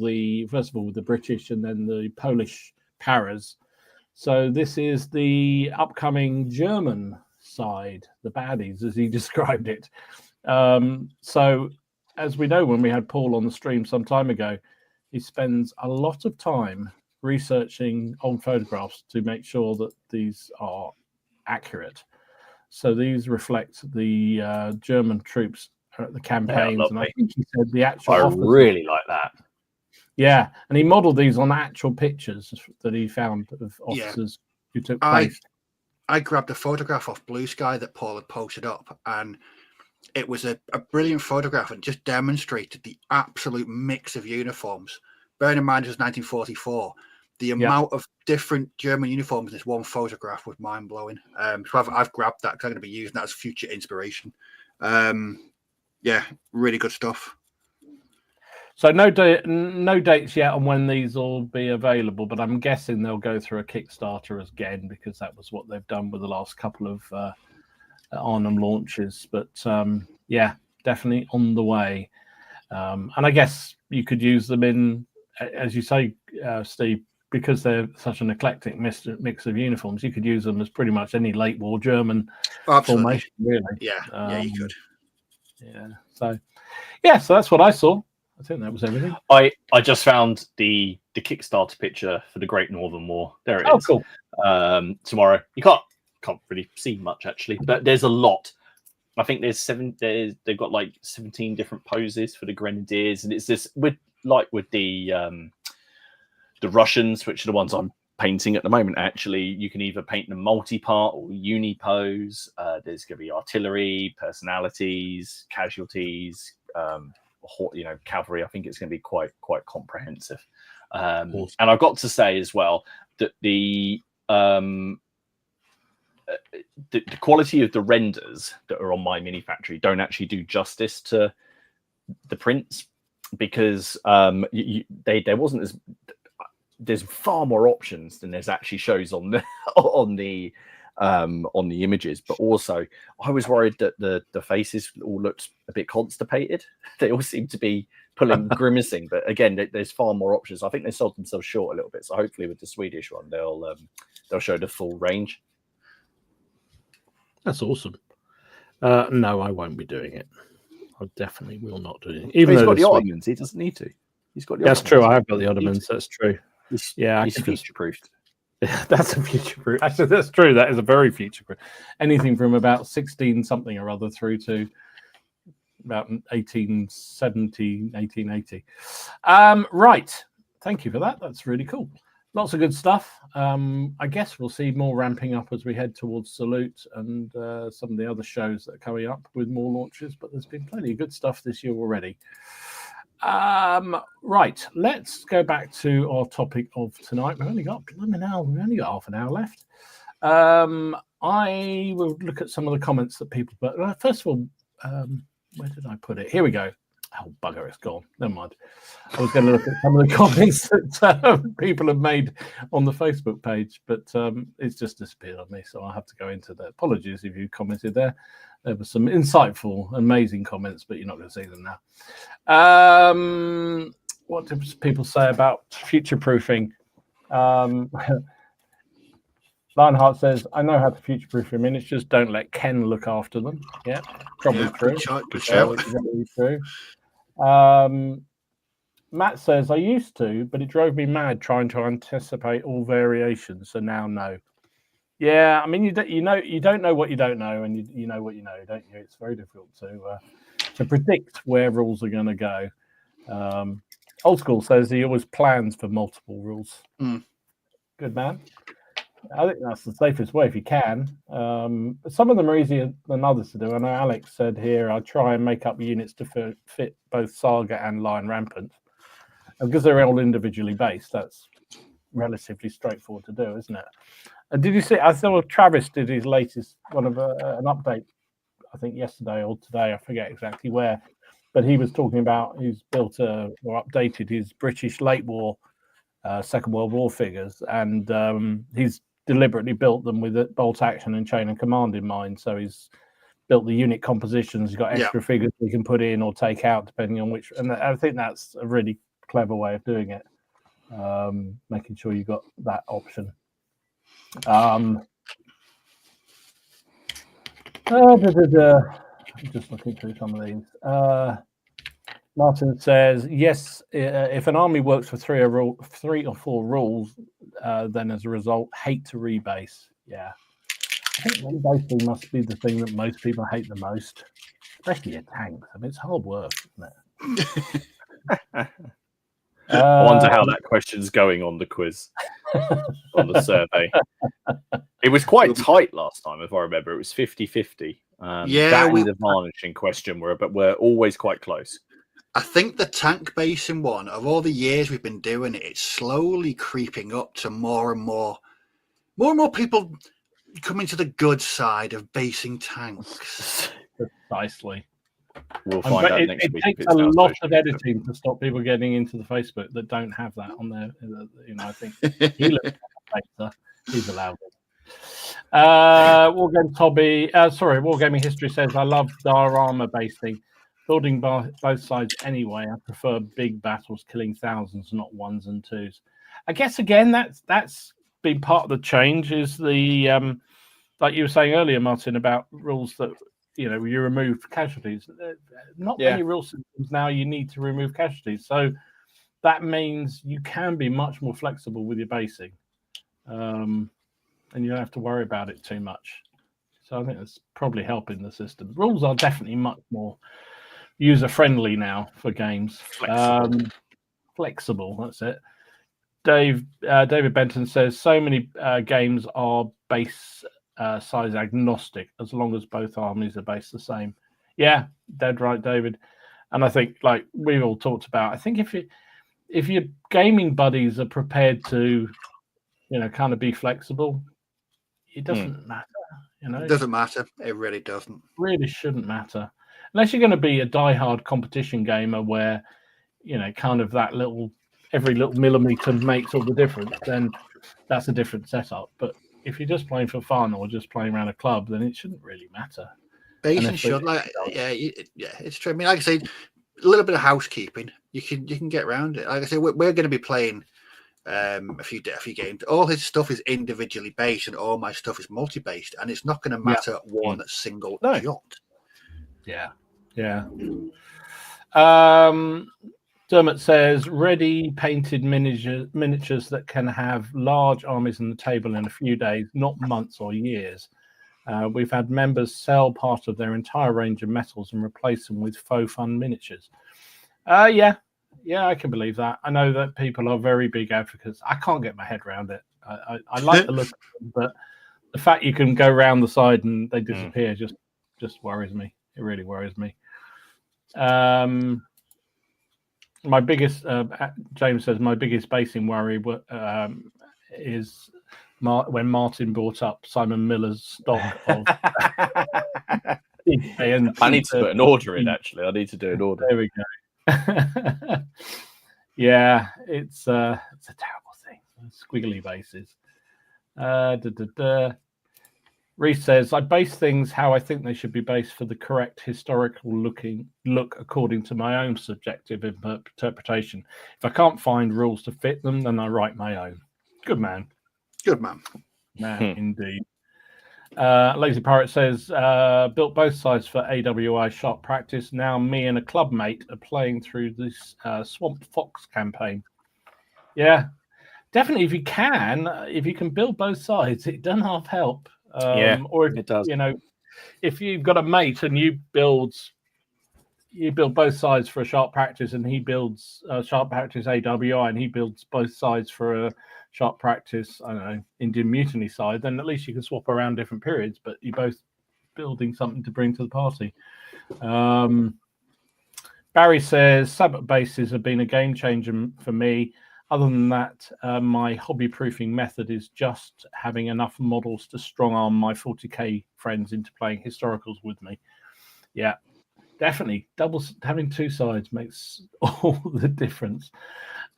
first of all with the British and then the Polish paras. So this is the upcoming German side, the baddies, as he described it. So as we know, when we had Paul on the stream some time ago, he spends a lot of time researching old photographs to make sure that these are accurate. So these reflect the German troops at the campaigns, and I think he said the actual. I really like that. Yeah, and he modelled these on actual pictures that he found of officers who took place. I grabbed a photograph off Blue Sky that Paul had posted up, and it was a brilliant photograph and just demonstrated the absolute mix of uniforms. Bearing in mind it was 1944, the amount of different German uniforms in this one photograph was mind-blowing. So I've grabbed that because I'm going to be using that as future inspiration. Yeah, really good stuff. So no dates yet on when these will be available, but I'm guessing they'll go through a Kickstarter again, because that was what they've done with the last couple of Arnhem launches. But yeah, definitely on the way. And I guess you could use them in, as you say, Steve, because they're such an eclectic mix of uniforms, you could use them as pretty much any late war German formation, really. Yeah, you could. Yeah. So that's what I saw. I think that was everything. I just found the Kickstarter picture for the Great Northern War. There it is. Oh, cool. Tomorrow. You can't really see much actually, but there's a lot. I think they've got like 17 different poses for the Grenadiers, and it's this with the Russians, which are the ones I'm painting at the moment. Actually, you can either paint them multi-part or uni-pose. There's going to be artillery, personalities, casualties, cavalry. I think it's going to be quite comprehensive. Awesome. And I've got to say as well that the quality of the renders that are on my mini factory don't actually do justice to the prints, because there wasn't as there's far more options than there's actually shows on the images. But also I was worried that the faces all looked a bit constipated. They all seem to be grimacing, but again, there's far more options. I think they sold themselves short a little bit, so hopefully with the Swedish one they'll show the full range. That's awesome. No, I won't be doing it. I definitely will not do it. Even he's got the Ottomans, he doesn't need to. He's got the That's true. I have got the Ottomans. That's true. He's future-proofed. That's a future-proof. Actually, that's true. That is a very future-proof. Anything from about 16 something or other through to about 1870, 1880. Right. Thank you for that. That's really cool. lots of good stuff. I guess we'll see more ramping up as we head towards Salute and some of the other shows that are coming up with more launches. But there's been plenty of good stuff this year already. Right, let's go back to our topic of tonight. We've only got half an hour left. I will look at some of the comments that people put. First of all, where did I put it? Here we go. Oh, bugger, it's gone. Never mind. I was going to look at some of the comments that people have made on the Facebook page, but it's just disappeared on me, so I'll have to go into that. Apologies if you commented there. There were some insightful, amazing comments, but you're not going to see them now. What do people say about future-proofing? Lionheart says, I know how to future-proof your miniatures. Don't let Ken look after them. Yeah, probably true. Good shout. True. Matt says, I used to, but it drove me mad trying to anticipate all variations, so now no. Yeah, I mean, you don't know what you don't know, and you know what you know, don't you? It's very difficult to predict where rules are going to go. Old School says he always plans for multiple rules. Good man. I think that's the safest way if you can. Some of them are easier than others to do. I know Alex said here, I try and make up units to fit both Saga and Lion Rampant. And because they're all individually based, that's relatively straightforward to do, isn't it? And did you see, I saw Travis did his latest one of an update, I think yesterday or today, I forget exactly where, but he was talking about he's built or updated his British late war, Second World War figures, and he's deliberately built them with bolt action and chain and command in mind. So he's built the unit compositions. He's got extra figures we can put in or take out depending on which. And I think that's a really clever way of doing it, making sure you've got that option. I'm just looking through some of these. Martin says, yes, if an army works for three or four rules, then as a result, hate to rebase. Yeah. I think rebasing must be the thing that most people hate the most, especially your tanks. I mean, it's hard work, isn't it? I wonder how that question's going on the quiz, on the survey. It was quite tight last time, if I remember. It was 50-50. That and the varnishing question were always quite close. I think the tank basing one, of all the years we've been doing it, it's slowly creeping up to more and more people coming to the good side of basing tanks. Precisely. We'll find out next week. It takes a lot of editing to stop people getting into the Facebook that don't have that on there. I think he looks better. He's allowed it. Wargaming History says, I love diorama basing. Building both sides anyway. I prefer big battles killing thousands, not ones and twos. I guess again that's been part of the change. Is the like you were saying earlier, Martin, about rules that you remove casualties. Not many rule systems now you need to remove casualties, so that means you can be much more flexible with your basing, and you don't have to worry about it too much. So I think that's probably helping the system. Rules are definitely much more user-friendly now for games. Flexible, that's it. David Benton says, so many games are base size agnostic as long as both armies are based the same. Yeah, dead right, David. And I think, like we've all talked about, I think if your gaming buddies are prepared to, kind of be flexible, it doesn't matter. It doesn't matter. It really doesn't. Really shouldn't matter. Unless you're going to be a die-hard competition gamer where, kind of every little millimeter makes all the difference, then that's a different setup. But if you're just playing for fun or just playing around a club, then it shouldn't really matter. Basing should, it's true. I mean, like I say, a little bit of housekeeping, you can get around it. Like I say, we're going to be playing a few games. All his stuff is individually based, and all my stuff is multi-based, and it's not going to matter one single jot. Yeah. Dermot says, ready painted miniatures that can have large armies on the table in a few days, not months or years. We've had members sell part of their entire range of metals and replace them with faux fun miniatures. Yeah, I can believe that. I know that people are very big advocates. I can't get my head around it. I like the look of them, but the fact you can go around the side and they disappear just worries me. It really worries me. My biggest, James says, my biggest basing worry is when Martin brought up Simon Miller's stock of. I need to put an order in. Actually, I need to do an order. There we go. Yeah, it's a terrible thing. Squiggly bases. Reese says, I base things how I think they should be based for the correct historical look according to my own subjective interpretation. If I can't find rules to fit them, then I write my own. Good man. Good man. Indeed. Lazy Pirate says, built both sides for AWI Sharp Practice. Now me and a club mate are playing through this Swamp Fox campaign. Yeah, definitely. If you can build both sides, it doesn't half help. Or if, it does. If you've got a mate and you build both sides for a Sharp Practice, and he builds Sharp Practice AWI, and he builds both sides for a Sharp Practice, I don't know, Indian Mutiny side, then at least you can swap around different periods, but you're both building something to bring to the party. Barry says, Sabbath bases have been a game changer for me. Other than that, my hobby proofing method is just having enough models to strong arm my 40k friends into playing historicals with me. Yeah, definitely. Having two sides makes all the difference.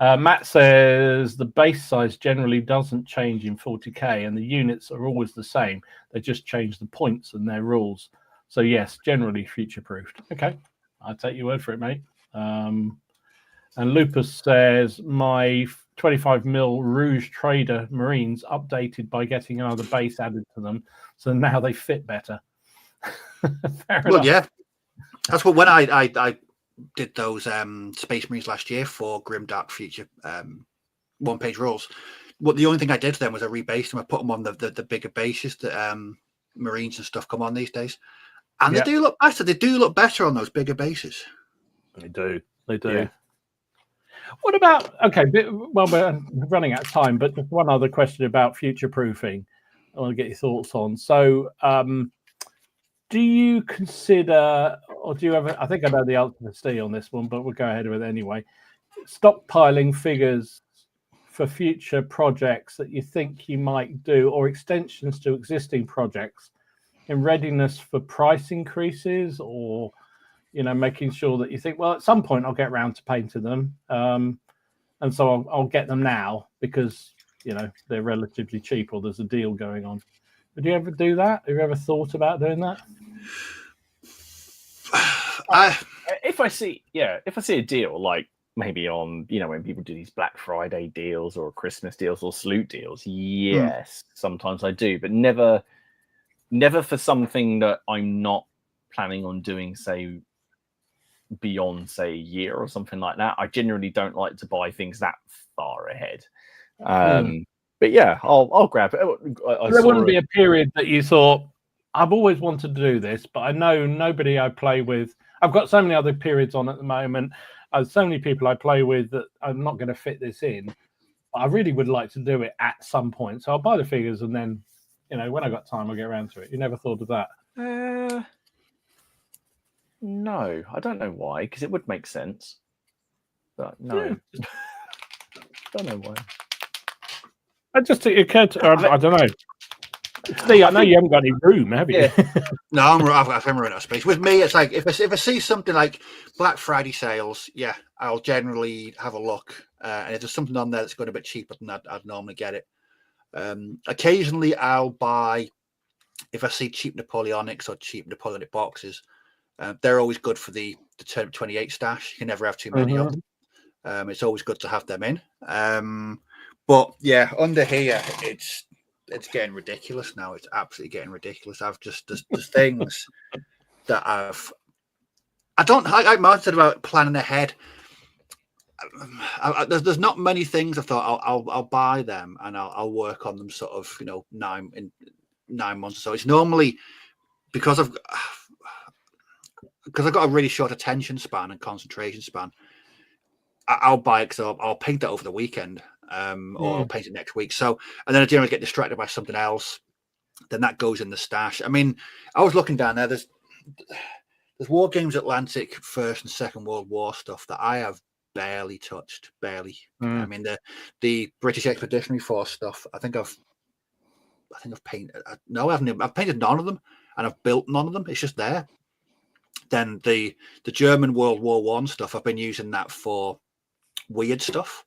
Matt says the base size generally doesn't change in 40k, and the units are always the same. They just change the points and their rules. So yes, generally future-proofed. Okay, I'll take your word for it, mate. And Lupus says, my 25mm Rouge Trader Marines updated by getting another base added to them, so now they fit better. Fair enough. Yeah. That's what when I did those Space Marines last year for Grimdark Future one-page rules. The only thing I did to them was I rebased them. I put them on the bigger bases that Marines and stuff come on these days. And they do look better. They do look better on those bigger bases. They do. Yeah. What about, well, we're running out of time, but just one other question about future-proofing I want to get your thoughts on. So do you consider, or do you ever, I think I know the answer to Steve on this one, but we'll go ahead with it anyway, stockpiling figures for future projects that you think you might do, or extensions to existing projects in readiness for price increases, or making sure that you think, well, at some point I'll get around to painting them, and so I'll get them now because they're relatively cheap, or there's a deal going on. Would you ever do that? Have you ever thought about doing that? If I see a deal, like maybe on when people do these Black Friday deals or Christmas deals or Sloot deals, yes, sometimes I do, but never for something that I'm not planning on doing, say, beyond, say, a year or something like that. I generally don't like to buy things that far ahead. But yeah, I'll grab it. There wouldn't be a period that you thought, I've always wanted to do this, but I know nobody I play with. I've got so many other periods on at the moment. So many people I play with that I'm not going to fit this in. I really would like to do it at some point. So I'll buy the figures, and then, when I got time, I'll get around to it. You never thought of that? No, I don't know why, because it would make sense. But no, don't know why. It just occurred to, I don't know. Steve, I know you haven't got any room, have you? Yeah. No, I'm running out of space. With me, it's like if I see something like Black Friday sales, yeah, I'll generally have a look. And if there's something on there that's going a bit cheaper than that, I'd normally get it. Occasionally, I'll buy, if I see cheap Napoleonics or cheap Napoleonic boxes, they're always good for the Term 28 stash. You can never have too many of them. It's always good to have them in. But yeah, under here, it's getting ridiculous now. It's absolutely getting ridiculous. There's things that I don't, like Martin said about planning ahead. There's not many things I thought I'll buy them and I'll work on them sort of 9 months or so. It's normally because I've got a really short attention span and concentration span. I'll buy it because I'll paint that over the weekend, or I'll paint it next week. So, and then I generally get distracted by something else. Then that goes in the stash. I mean, I was looking down there. There's War Games Atlantic First and Second World War stuff that I have barely touched. Barely. I mean, the British Expeditionary Force stuff. I think I've painted. No, I haven't. I've painted none of them, and I've built none of them. It's just there. Then the German World War One stuff. I've been using that for weird stuff.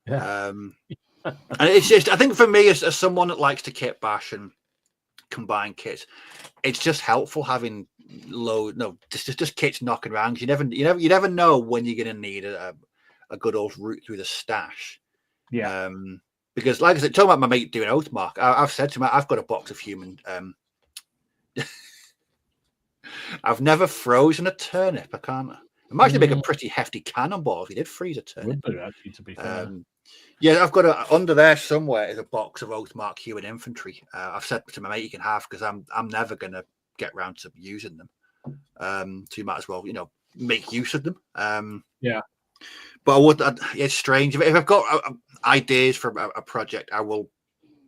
Yeah. And it's just, I think for me, as someone that likes to kit bash and combine kits, it's just helpful having just kits knocking around. You never know when you're going to need a good old route through the stash. Yeah. Because like I said, talking about my mate doing Oathmark, I've said to him, I've got a box of human. I've never frozen a turnip. I can't. Imagine make a pretty hefty cannonball if you did freeze a turnip. Would do, actually, to be fair. Yeah, I've got under there somewhere is a box of Oathmark human infantry. I've said to my mate you can have because I'm never going to get round to using them. So you might as well, make use of them. Yeah. But it's strange. If I've got ideas for a project, I will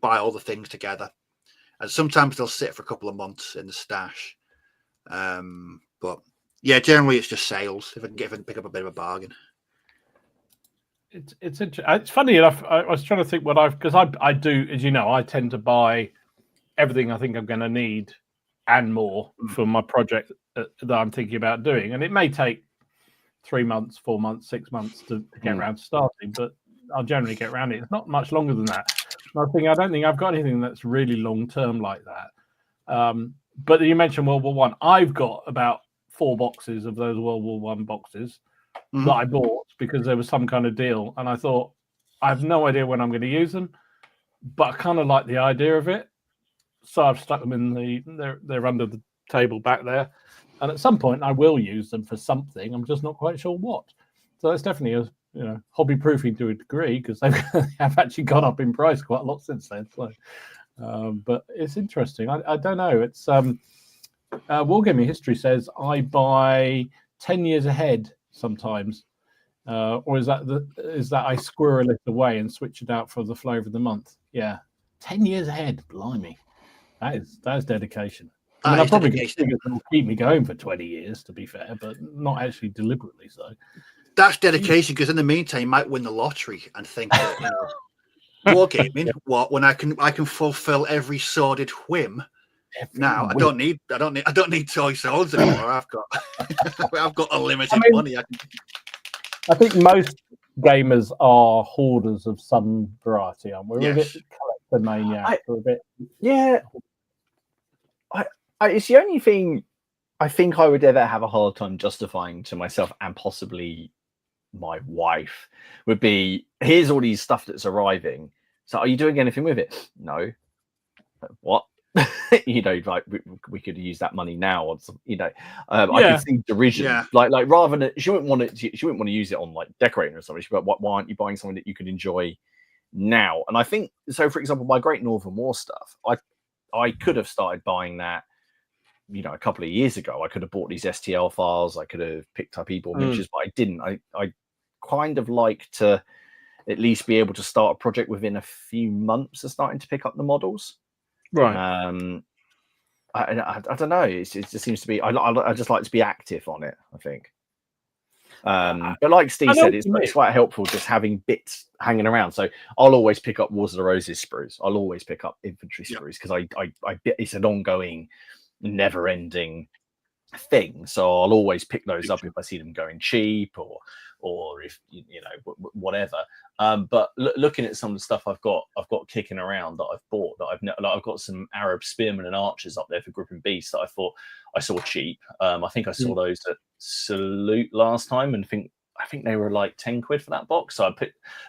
buy all the things together. And sometimes they'll sit for a couple of months in the stash. But yeah, generally it's just sales. If I can pick up a bit of a bargain. It's funny enough. I was trying to think because I do, as you know, I tend to buy everything I think I'm going to need and more for my project that I'm thinking about doing. And it may take 3 months, 4 months, 6 months to get around to starting, but I'll generally get around it. It's not much longer than that. I don't think I've got anything that's really long term like that. But you mentioned World War One. I've got about 4 boxes of those World War One boxes that I bought because there was some kind of deal, and I thought I have no idea when I'm going to use them, but I kind of like the idea of it, so I've stuck them in they're under the table back there, and at some point I will use them for something. I'm just not quite sure what. So it's definitely a hobby proofing to a degree because they have actually gone up in price quite a lot since then. So, but it's interesting. I don't know. It's Wargaming History says I buy 10 years ahead sometimes, or is that I squirrel it away and switch it out for the flavour of the month? Yeah, 10 years ahead. Blimey, that is dedication. I mean, I probably think it will keep me going for 20 years, to be fair, but not actually deliberately so. That's dedication, because in the meantime, you might win the lottery and think that Wargaming, when I can fulfill every sordid whim. Now I don't need toy swords anymore. I've got unlimited money. I think most gamers are hoarders of some variety. We're a bit collector maniacs. It's the only thing I think I would ever have a hard time justifying to myself and possibly my wife would be, here's all these stuff that's arriving. So are you doing anything with it? No. What? Like we could use that money now or something, I could see derision. Like rather than she wouldn't want to use it on like decorating or something. She'd be like, why aren't you buying something that you could enjoy now? And I think so, for example, my Great Northern War stuff, I could have started buying that a couple of years ago. I could have bought these STL files, I could have picked up e-ball miniatures, but I didn't. I kind of like to at least be able to start a project within a few months of starting to pick up the models. Right. I don't know. It just seems to be. I just like to be active on it, I think. But like Steve said, it's quite helpful just having bits hanging around. So I'll always pick up Wars of the Roses sprues. I'll always pick up infantry sprues because I it's an ongoing, never-ending thing. So I'll always pick those up if I see them going cheap or if whatever. But looking at some of the stuff I've got kicking around that I've bought that I've got some Arab spearmen and archers up there for Gripping Beasts that I thought I saw cheap. I think I saw those at Salute last time and I think they were like 10 quid for that box. So I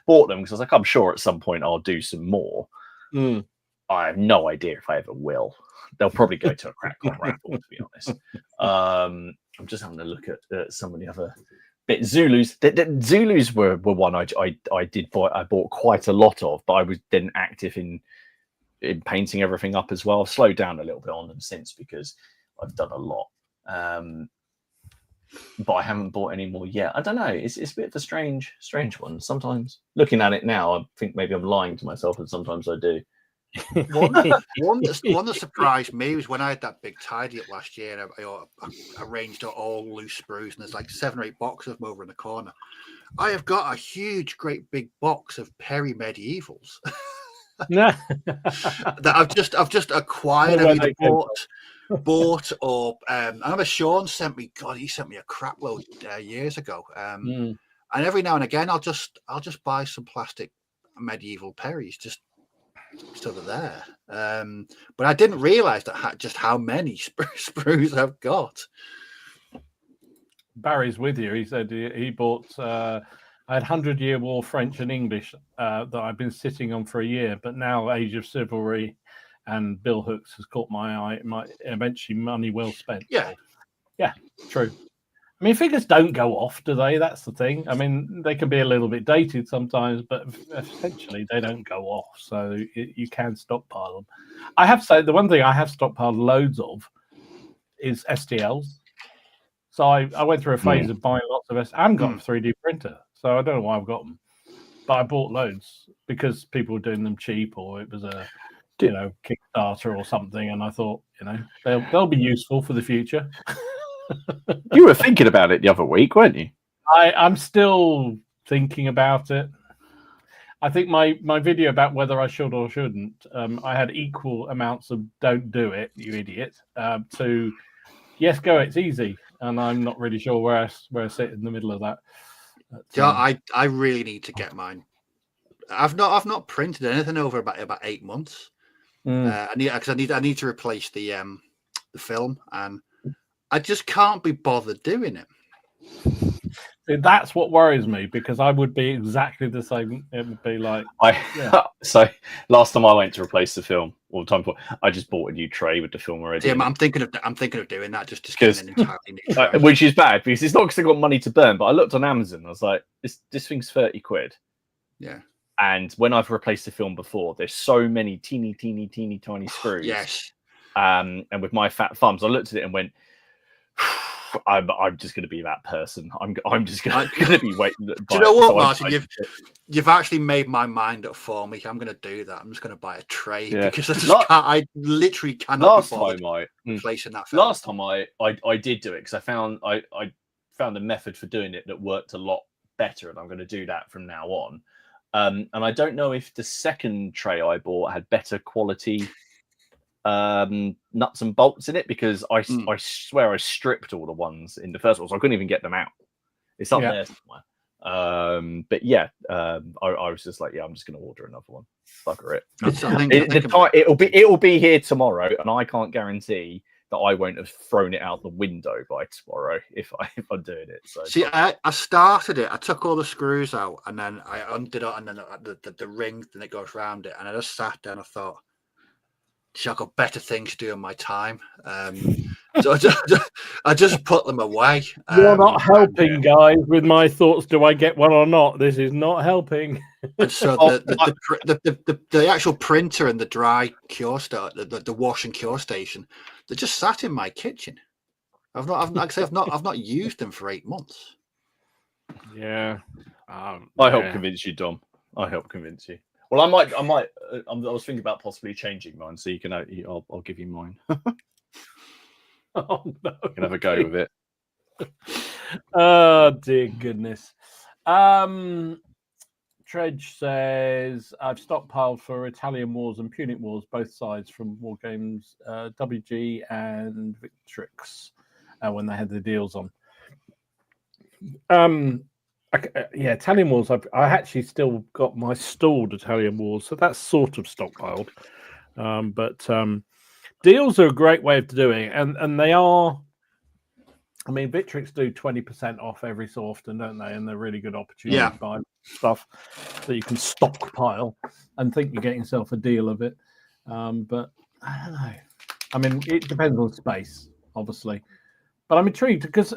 bought them because I was like, I'm sure at some point I'll do some more. I have no idea if I ever will. They'll probably go to a crack-on raffle, to be honest. I'm just having a look at some of the other bits. Zulus. The Zulus were one I bought quite a lot of, but I was then active in painting everything up as well. I've slowed down a little bit on them since because I've done a lot. but I haven't bought any more yet. I don't know. It's a bit of a strange one. Sometimes looking at it now, I think maybe I'm lying to myself, and sometimes I do. One that surprised me was when I had that big tidy up last year, and I arranged all loose sprues, and there's like 7 or 8 boxes of them over in the corner. I have got a huge, great big box of Perry medievals that I've just acquired. I've either bought or I remember Sean sent me. God, he sent me a crap load years ago. And every now and again, I'll just buy some plastic medieval Perrys just so they're there. But I didn't realise that just how many sprues I've got. Barry's with you. He said he bought. I had 100-Year War French and English that I've been sitting on for a year, but now Age of Chivalry and Bill Hooks has caught my eye. Eventually money well spent. Yeah, yeah, true. I mean, figures don't go off, do they? That's the thing. I mean, they can be a little bit dated sometimes, but essentially they don't go off. So you can stockpile them. I have to say, the one thing I have stockpiled loads of is STLs. So I went through a phase of buying lots of STLs. I haven't got a 3D printer, so I don't know why I've got them. But I bought loads because people were doing them cheap, or it was a Kickstarter or something. And I thought, they'll be useful for the future. You were thinking about it the other week, weren't you? I'm still thinking about it. I think my video about whether I should or shouldn't, I had equal amounts of "don't do it, you idiot" to "yes, go, it's easy," and I'm not really sure where I sit in the middle of that. But, I really need to get mine. I've not printed anything over about 8 months. I need to replace the film, and I just can't be bothered doing it. That's what worries me, because I would be exactly the same. It would be like So last time I went to replace the film, or the time before, I just bought a new tray with the film already. Yeah, I'm thinking of doing that, just getting an entirely new tray. Which is bad, because it's not because I got money to burn. But I looked on Amazon, I was like, this thing's 30 quid. Yeah. And when I've replaced the film before, there's so many teeny tiny screws. Yes. And with my fat thumbs, I looked at it and went, I'm just going to be that person. I'm just going to be waiting. Do you know what, Martin? You've actually made my mind up for me. I'm going to do that. I'm just going to buy a tray because I literally cannot be bothered replacing that film. Last time I did do it because I found a method for doing it that worked a lot better, and I'm going to do that from now on. And I don't know if the second tray I bought had better quality nuts and bolts in it, because I swear I stripped all the ones in the first one, so I couldn't even get them out. It's up there somewhere. But yeah, I was just like, I'm just going to order another one. Bugger it. It'll be here tomorrow, and I can't guarantee that I won't have thrown it out the window by tomorrow if I'm doing it. So see, I started it. I took all the screws out, and then I undid it, and then the ring, then it goes around it, and I just sat there and I thought, I've got better things to do in my time. So I just put them away. You're not helping, guys, with my thoughts. Do I get one or not? This is not helping. And so the actual printer and the dry cure the wash and cure station, they just sat in my kitchen. I've not used them for 8 months. Yeah. I help convince you, Dom. I help convince you. Well, I was thinking about possibly changing mine, so you can. I'll give you mine. Oh no! You can have a go with it. Oh dear goodness. Tredge says, I've stockpiled for Italian Wars and Punic Wars, both sides, from War Games, WG and Victrix, when they had the deals on. Italian Wars, I actually still got my stalled Italian Wars, so that's sort of stockpiled. But deals are a great way of doing it, and they are. I mean, Victrix do 20% off every so often, don't they? And they're really good opportunity to buy stuff that you can stockpile and think you're getting yourself a deal of it. But I don't know. I mean, it depends on space, obviously. But I'm intrigued because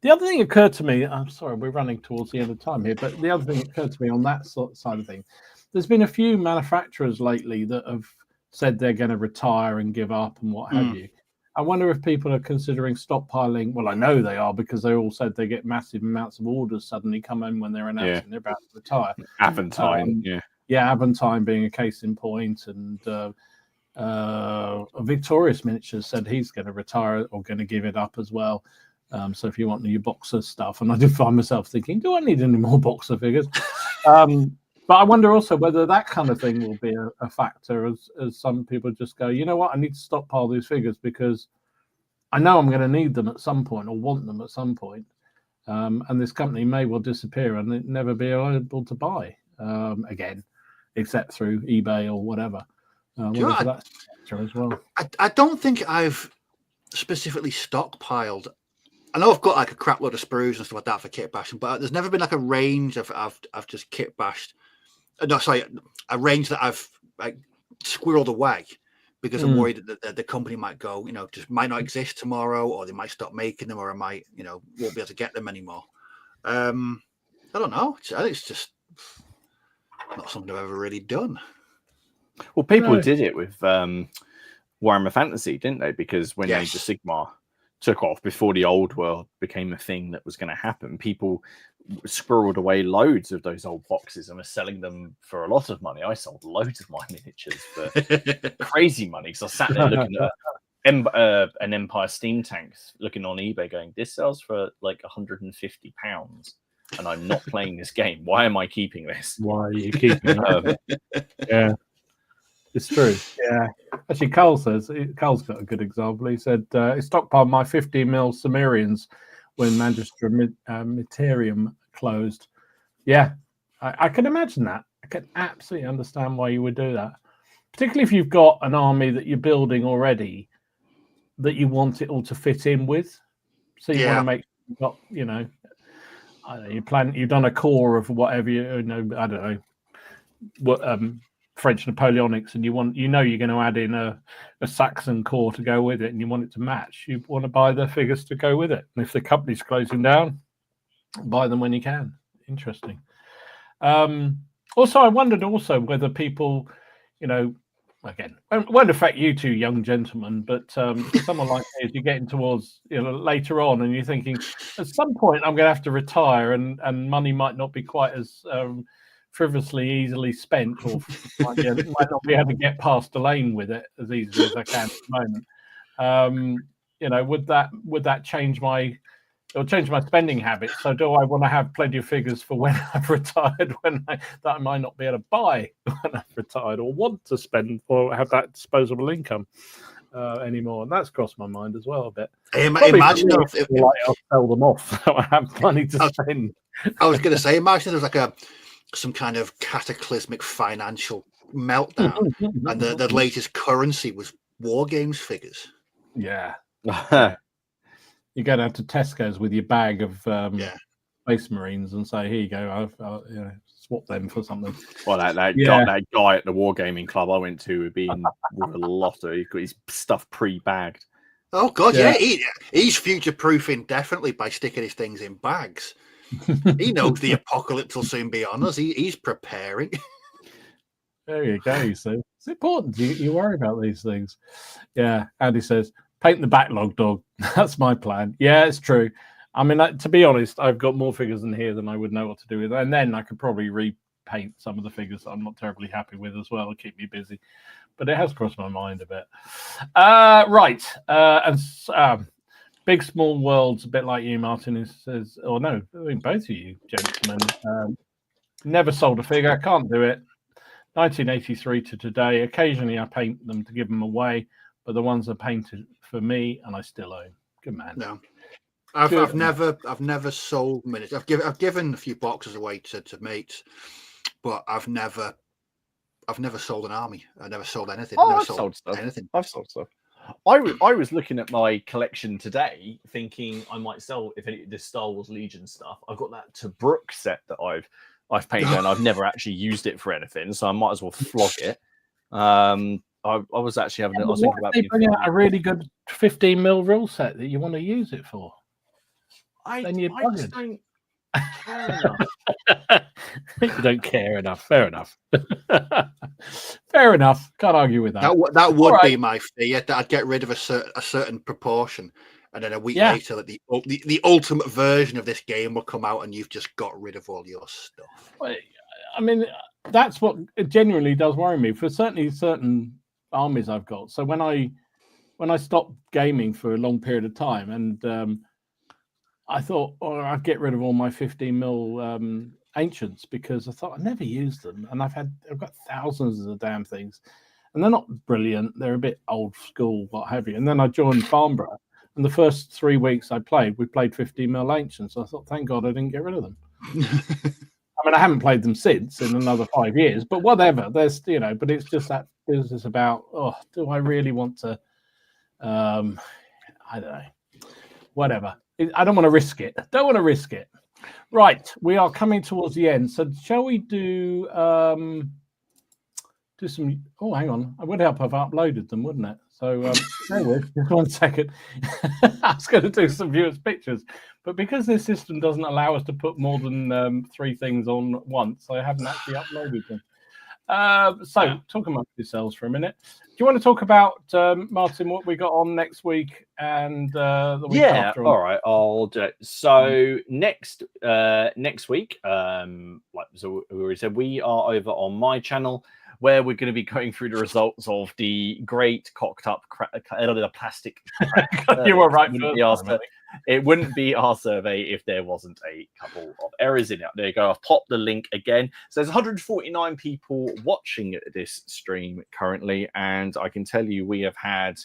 the other thing occurred to me. I'm sorry, we're running towards the end of time here. But the other thing occurred to me on that side of things. There's been a few manufacturers lately that have said they're going to retire and give up and what have you. I wonder if people are considering stockpiling. Well, I know they are because they all said they get massive amounts of orders suddenly come in when they're announcing they're about to retire. Aventine, Aventine being a case in point, and Victorious Miniatures said he's going to retire or going to give it up as well. So if you want your boxer stuff, and I did find myself thinking, do I need any more boxer figures? But I wonder also whether that kind of thing will be a factor, as some people just go, you know what, I need to stockpile these figures because I know I'm going to need them at some point or want them at some point. And this company may well disappear and never be able to buy again, except through eBay or whatever. That's a factor as well. I don't think I've specifically stockpiled. I know I've got like a crap load of sprues and stuff like that for kit bashing, but there's never been like a range I've just kit bashed. No, sorry, a range that I've like squirreled away because I'm worried that the company might go, just might not exist tomorrow, or they might stop making them, or I might, won't be able to get them anymore. I don't know. I think it's just not something I've ever really done. Well, people did it with Warhammer Fantasy, didn't they? Because when Age of Sigmar took off, before the old world became a thing that was going to happen, people squirreled away loads of those old boxes and were selling them for a lot of money. I sold loads of my miniatures for crazy money because I sat there looking at an Empire steam tanks, looking on eBay, going, "This sells for like £150, and I'm not playing this game. Why am I keeping this? Why are you keeping it?" Yeah. It's true. Yeah. Actually, Carl's got a good example. He said, he stockpiled my 50mm Sumerians when Manchester Materium closed. Yeah, I can imagine that. I can absolutely understand why you would do that. Particularly if you've got an army that you're building already that you want it all to fit in with. So you want to make, I don't know, you've done a core of whatever, I don't know, what, French Napoleonics, and you're going to add in a Saxon core to go with it, and you want it to match. You want to buy the figures to go with it. And if the company's closing down, buy them when you can. Interesting. Also, I wondered whether people, again, it won't affect you two young gentlemen, but someone like me, as you're getting towards later on, and you're thinking, at some point I'm going to have to retire, and money might not be quite as frivolously easily spent, or might not be able to get past the lane with it as easily as I can at the moment. Would that change my spending habits? So do I want to have plenty of figures for when I've retired, that I might not be able to buy when I've retired, or want to spend or have that disposable income anymore? And that's crossed my mind as well a bit. Imagine if I'll sell them off so I have money to spend. I was going to say, imagine there's like some kind of cataclysmic financial meltdown, and the latest currency was War Games figures. Yeah. You're going to Tesco's with your bag of Space Marines and say, "Here you go, I'll swap them for something." Well, that guy at the Wargaming club I went to would be in with a lot of, he's got his stuff pre-bagged. Oh God, yeah. He's future-proofing definitely by sticking his things in bags. He knows the apocalypse will soon be on us. He's preparing. There you go. So it's important. You worry about these things. Yeah. Andy says, paint the backlog, dog. That's my plan. Yeah, it's true. I mean, to be honest, I've got more figures in here than I would know what to do with. And then I could probably repaint some of the figures that I'm not terribly happy with as well, keep me busy. But it has crossed my mind a bit. Right. Big Small Worlds, a bit like you, Martin, who says, both of you gentlemen, never sold a figure, can't do it. 1983 to today. Occasionally I paint them to give them away, but the ones are painted for me and I still own. Good man. No. I've never sold miniatures. I've given a few boxes away to mates, but I've never sold an army. I've never sold anything. I've sold stuff. I've sold stuff. I was looking at my collection today, thinking I might sell this Star Wars Legion stuff. I've got that Tobruk set that I've painted, and I've never actually used it for anything, so I might as well flog it. I was actually having. I was thinking about bring out a really good 15mm rule set that you want to use it for. I You don't care enough. Fair enough. Fair enough. Can't argue with that. That would be my fear, that I'd get rid of a certain proportion, and then a week later that the ultimate version of this game will come out and you've just got rid of all your stuff. Well, I mean, that's what it genuinely does worry me for certain armies I've got. So when I stopped gaming for a long period of time, and I thought, I'd get rid of all my 15mm ancients, because I thought I never used them, and I've got thousands of the damn things, and they're not brilliant. They're a bit old school, what have you. And then I joined Farnborough, and the first 3 weeks we played 15mm ancients. So I thought, thank God I didn't get rid of them. I mean, I haven't played them since in another 5 years, but whatever. There's, but it's just that business about, do I really want to? I don't know. Whatever. I don't want to risk it. Don't want to risk it. Right, we are coming towards the end. So shall we do some? Oh, hang on. It would help if I've uploaded them, wouldn't it? So just 1 second. I was going to do some viewers' pictures, but because this system doesn't allow us to put more than 3 things on once, I haven't actually uploaded them. So talk amongst yourselves for a minute. Do you want to talk about, Martin, what we got on next week and the week after? All right, I'll do it. So next week, like so we already said, we are over on my channel, where we're going to be going through the results of the great cocked up plastic. You were right. It wouldn't be our survey if there wasn't a couple of errors in it. There you go. I've popped the link again. So there's 149 people watching this stream currently, and I can tell you we have had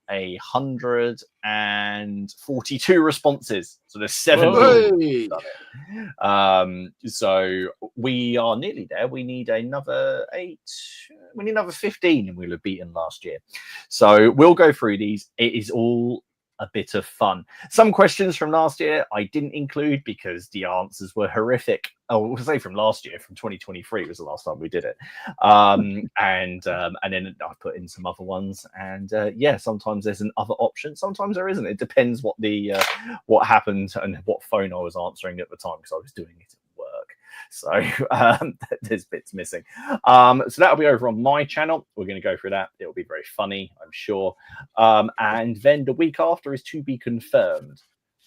142 responses. So there's 7 people. So we are nearly there. We need another 8. We need another 15, and we'll have beaten last year. So we'll go through these. It is all a bit of fun. Some questions from last year I didn't include because the answers were horrific. We'll say from last year, from 2023 was the last time we did it. And then I put in some other ones, and sometimes there's an other option, sometimes there isn't. It depends what the what happened and what phone I was answering at the time, because I was doing it at work. So there's bits missing. So that'll be over on my channel. We're going to go through that. It'll be very funny, I'm sure. And then the week after is to be confirmed.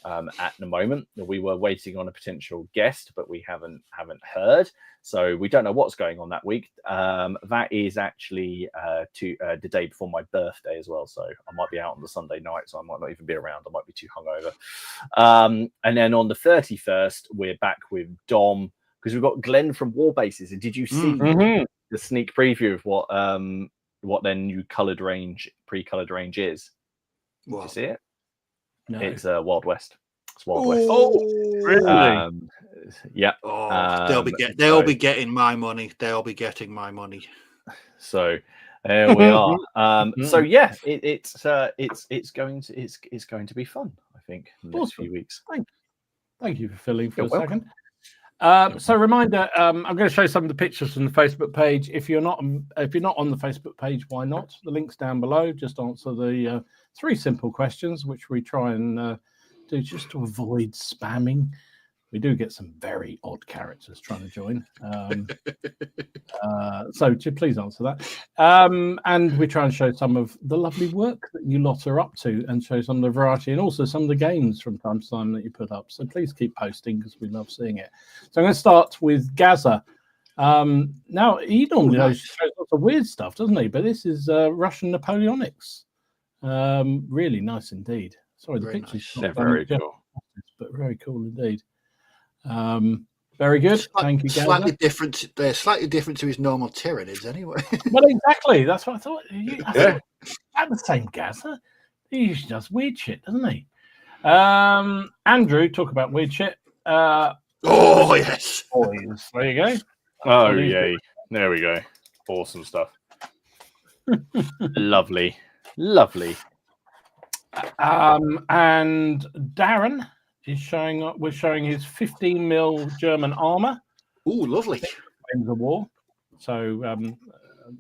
At the moment, we were waiting on a potential guest, but we haven't heard. So we don't know what's going on that week. That is actually the day before my birthday as well. So I might be out on the Sunday night, so I might not even be around. I might be too hungover. And then on the 31st, we're back with Dom, because we've got Glenn from Warbases. And did you see the sneak preview of what their new pre-coloured range is? Did you see it? No. It's Wild West. It's Wild West. Oh, really? Yeah. They'll be getting my money. They'll be getting my money. So there we are. So yeah, it's going to be fun, I think, in the next few weeks. Thank you for filling for a second. So reminder, I'm going to show some of the pictures from the Facebook page. If you're not on the Facebook page, why not? The link's down below. Just answer the 3 simple questions, which we try and do just to avoid spamming. We do get some very odd characters trying to join. So please answer that. And we try and show some of the lovely work that you lot are up to, and show some of the variety, and also some of the games from time to time that you put up. So please keep posting, because we love seeing it. So I'm going to start with Gaza. Now, he normally shows lots of weird stuff, doesn't he? But this is Russian Napoleonics. Really nice indeed. Sorry, the pictures. They're very cool. But very cool indeed. Very good. Thank you, Gaza. Slightly different to his normal Tyranids, anyway. Well, exactly. That's what I thought. At the same Gaza. He usually does weird shit, doesn't he? Andrew, talk about weird shit. Yes. Boys. There you go. Oh, yay. There we go. Awesome stuff. Lovely. And Darren is showing his 15mm German armor. Oh, lovely. In the war. So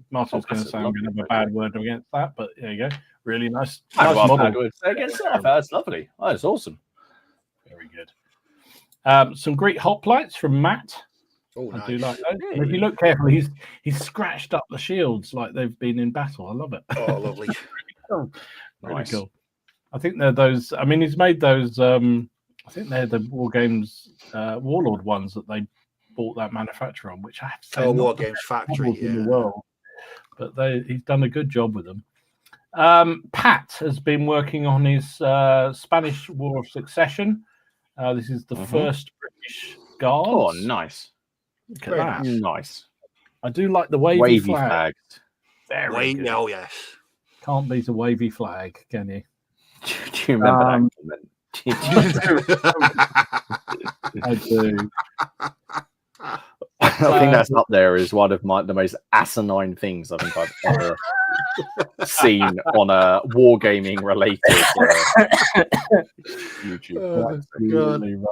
Martin's going to say I'm going to have a bad word against that, but there you go. Really nice model. Against that. That's lovely. Oh, that's awesome. Very good. Some Greek hoplites from Matt. Oh, nice. I do like those. And if you look carefully, he's scratched up the shields like they've been in battle. I love it. Oh, lovely. Cool. Really Nice. cool. I think they're those. I mean, he's made those. I think they're the War Games Warlord ones that they bought that manufacturer on, which I have to say, War Games Factory in the world. But he's done a good job with them. Pat has been working on his Spanish War of Succession. This is the first British Guards. Oh, nice. Look at that. Nice. I do like the wavy flag. flags. Very good. Oh, yes. Can't beat a wavy flag, can you? Do you remember that? I do. I think that's up there as one of the most asinine things I think I've ever seen on a wargaming related YouTube.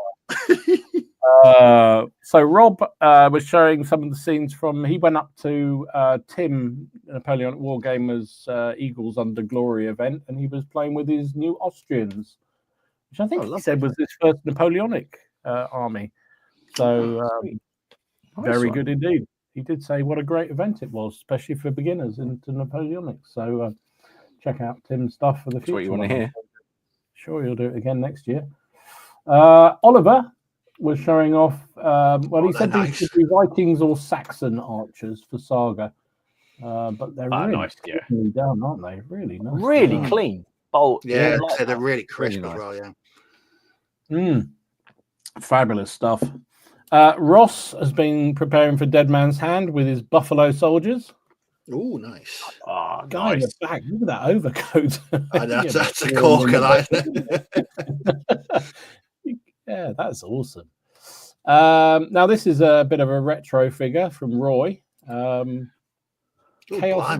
So Rob was showing some of the scenes from. He went up to Tim Napoleonic Wargamers Eagles Under Glory event, and he was playing with his new Austrians, which I think he said was his first Napoleonic army. So very good indeed. He did say what a great event it was, especially for beginners into Napoleonic. So check out Tim's stuff for the future. That's what you want to hear. Sure, you'll do it again next year. Oliver was showing off. He said these could be Vikings or Saxon archers for Saga, but they're really nice, done, aren't they? Really nice, really clean. Bold. Yeah, they're really crisp as well. Yeah. Fabulous stuff. Ross has been preparing for Dead Man's Hand with his Buffalo soldiers. Oh, nice. Guy in the back. Look at that overcoat. That's a corker, Yeah, that's awesome. Now, this is a bit of a retro figure from Roy. Chaos. I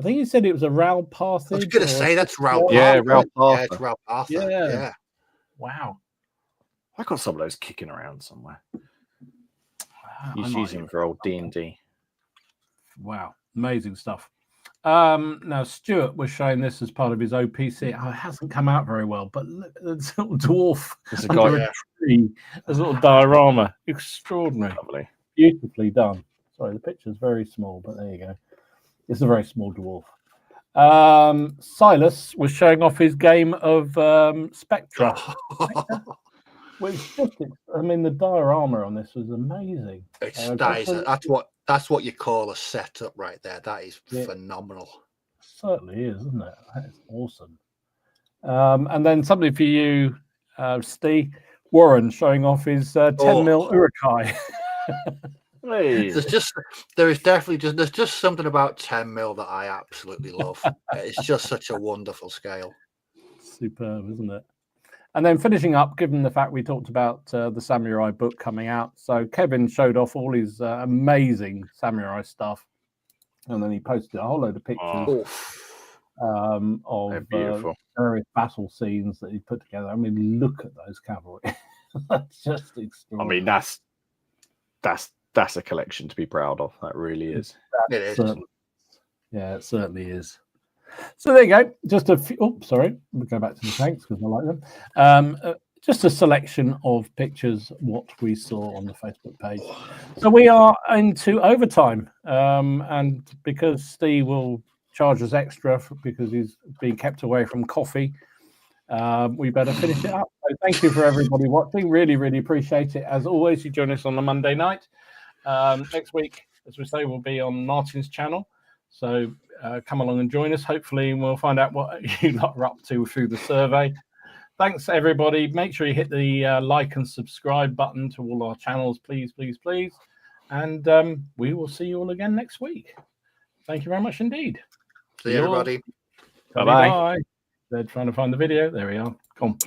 think he said it was a Raoul Partridge. I was going to say that's Raoul. Yeah, Raoul Partridge. Yeah, it's Raoul Partridge. Yeah. Wow. I got some of those kicking around somewhere. He's using them for old D&D. Wow, amazing stuff. Now, Stuart was showing this as part of his OPC. Oh, it hasn't come out very well, but look at this little dwarf. There's a guy. A tree. There's a little diorama. Extraordinary. Lovely. Beautifully done. Sorry, the picture's very small, but there you go. It's a very small dwarf. Silas was showing off his game of Spectra. Which just, I mean, the diorama on this was amazing. That's what you call a setup right there. That is phenomenal. Certainly is, isn't it? That's awesome. And then something for you, Steve Warren, showing off his 10mm Urukai. There's just something about 10mm that I absolutely love. It's just such a wonderful scale. Superb, isn't it? And then finishing up, given the fact we talked about the Samurai book coming out, so Kevin showed off all his amazing Samurai stuff, and then he posted a whole load of pictures of various battle scenes that he put together. I mean, look at those cavalry. That's just extraordinary. I mean, that's a collection to be proud of. That really is. It is. Yeah, it certainly is. So there you go. Just a few. Oh, sorry. We'll go back to the tanks because I like them. Just a selection of pictures, what we saw on the Facebook page. So we are into overtime. And because Steve will charge us extra because he's being kept away from coffee, we better finish it up. So thank you for everybody watching. Really, really appreciate it. As always, you join us on a Monday night. Next week, as we say, we'll be on Martin's channel. So come along and join us. Hopefully, we'll find out what you lot are up to through the survey. Thanks, everybody. Make sure you hit the like and subscribe button to all our channels, please, please, please. And we will see you all again next week. Thank you very much indeed. See you, everybody. Bye-bye. Bye. They're trying to find the video. There we are. Come on.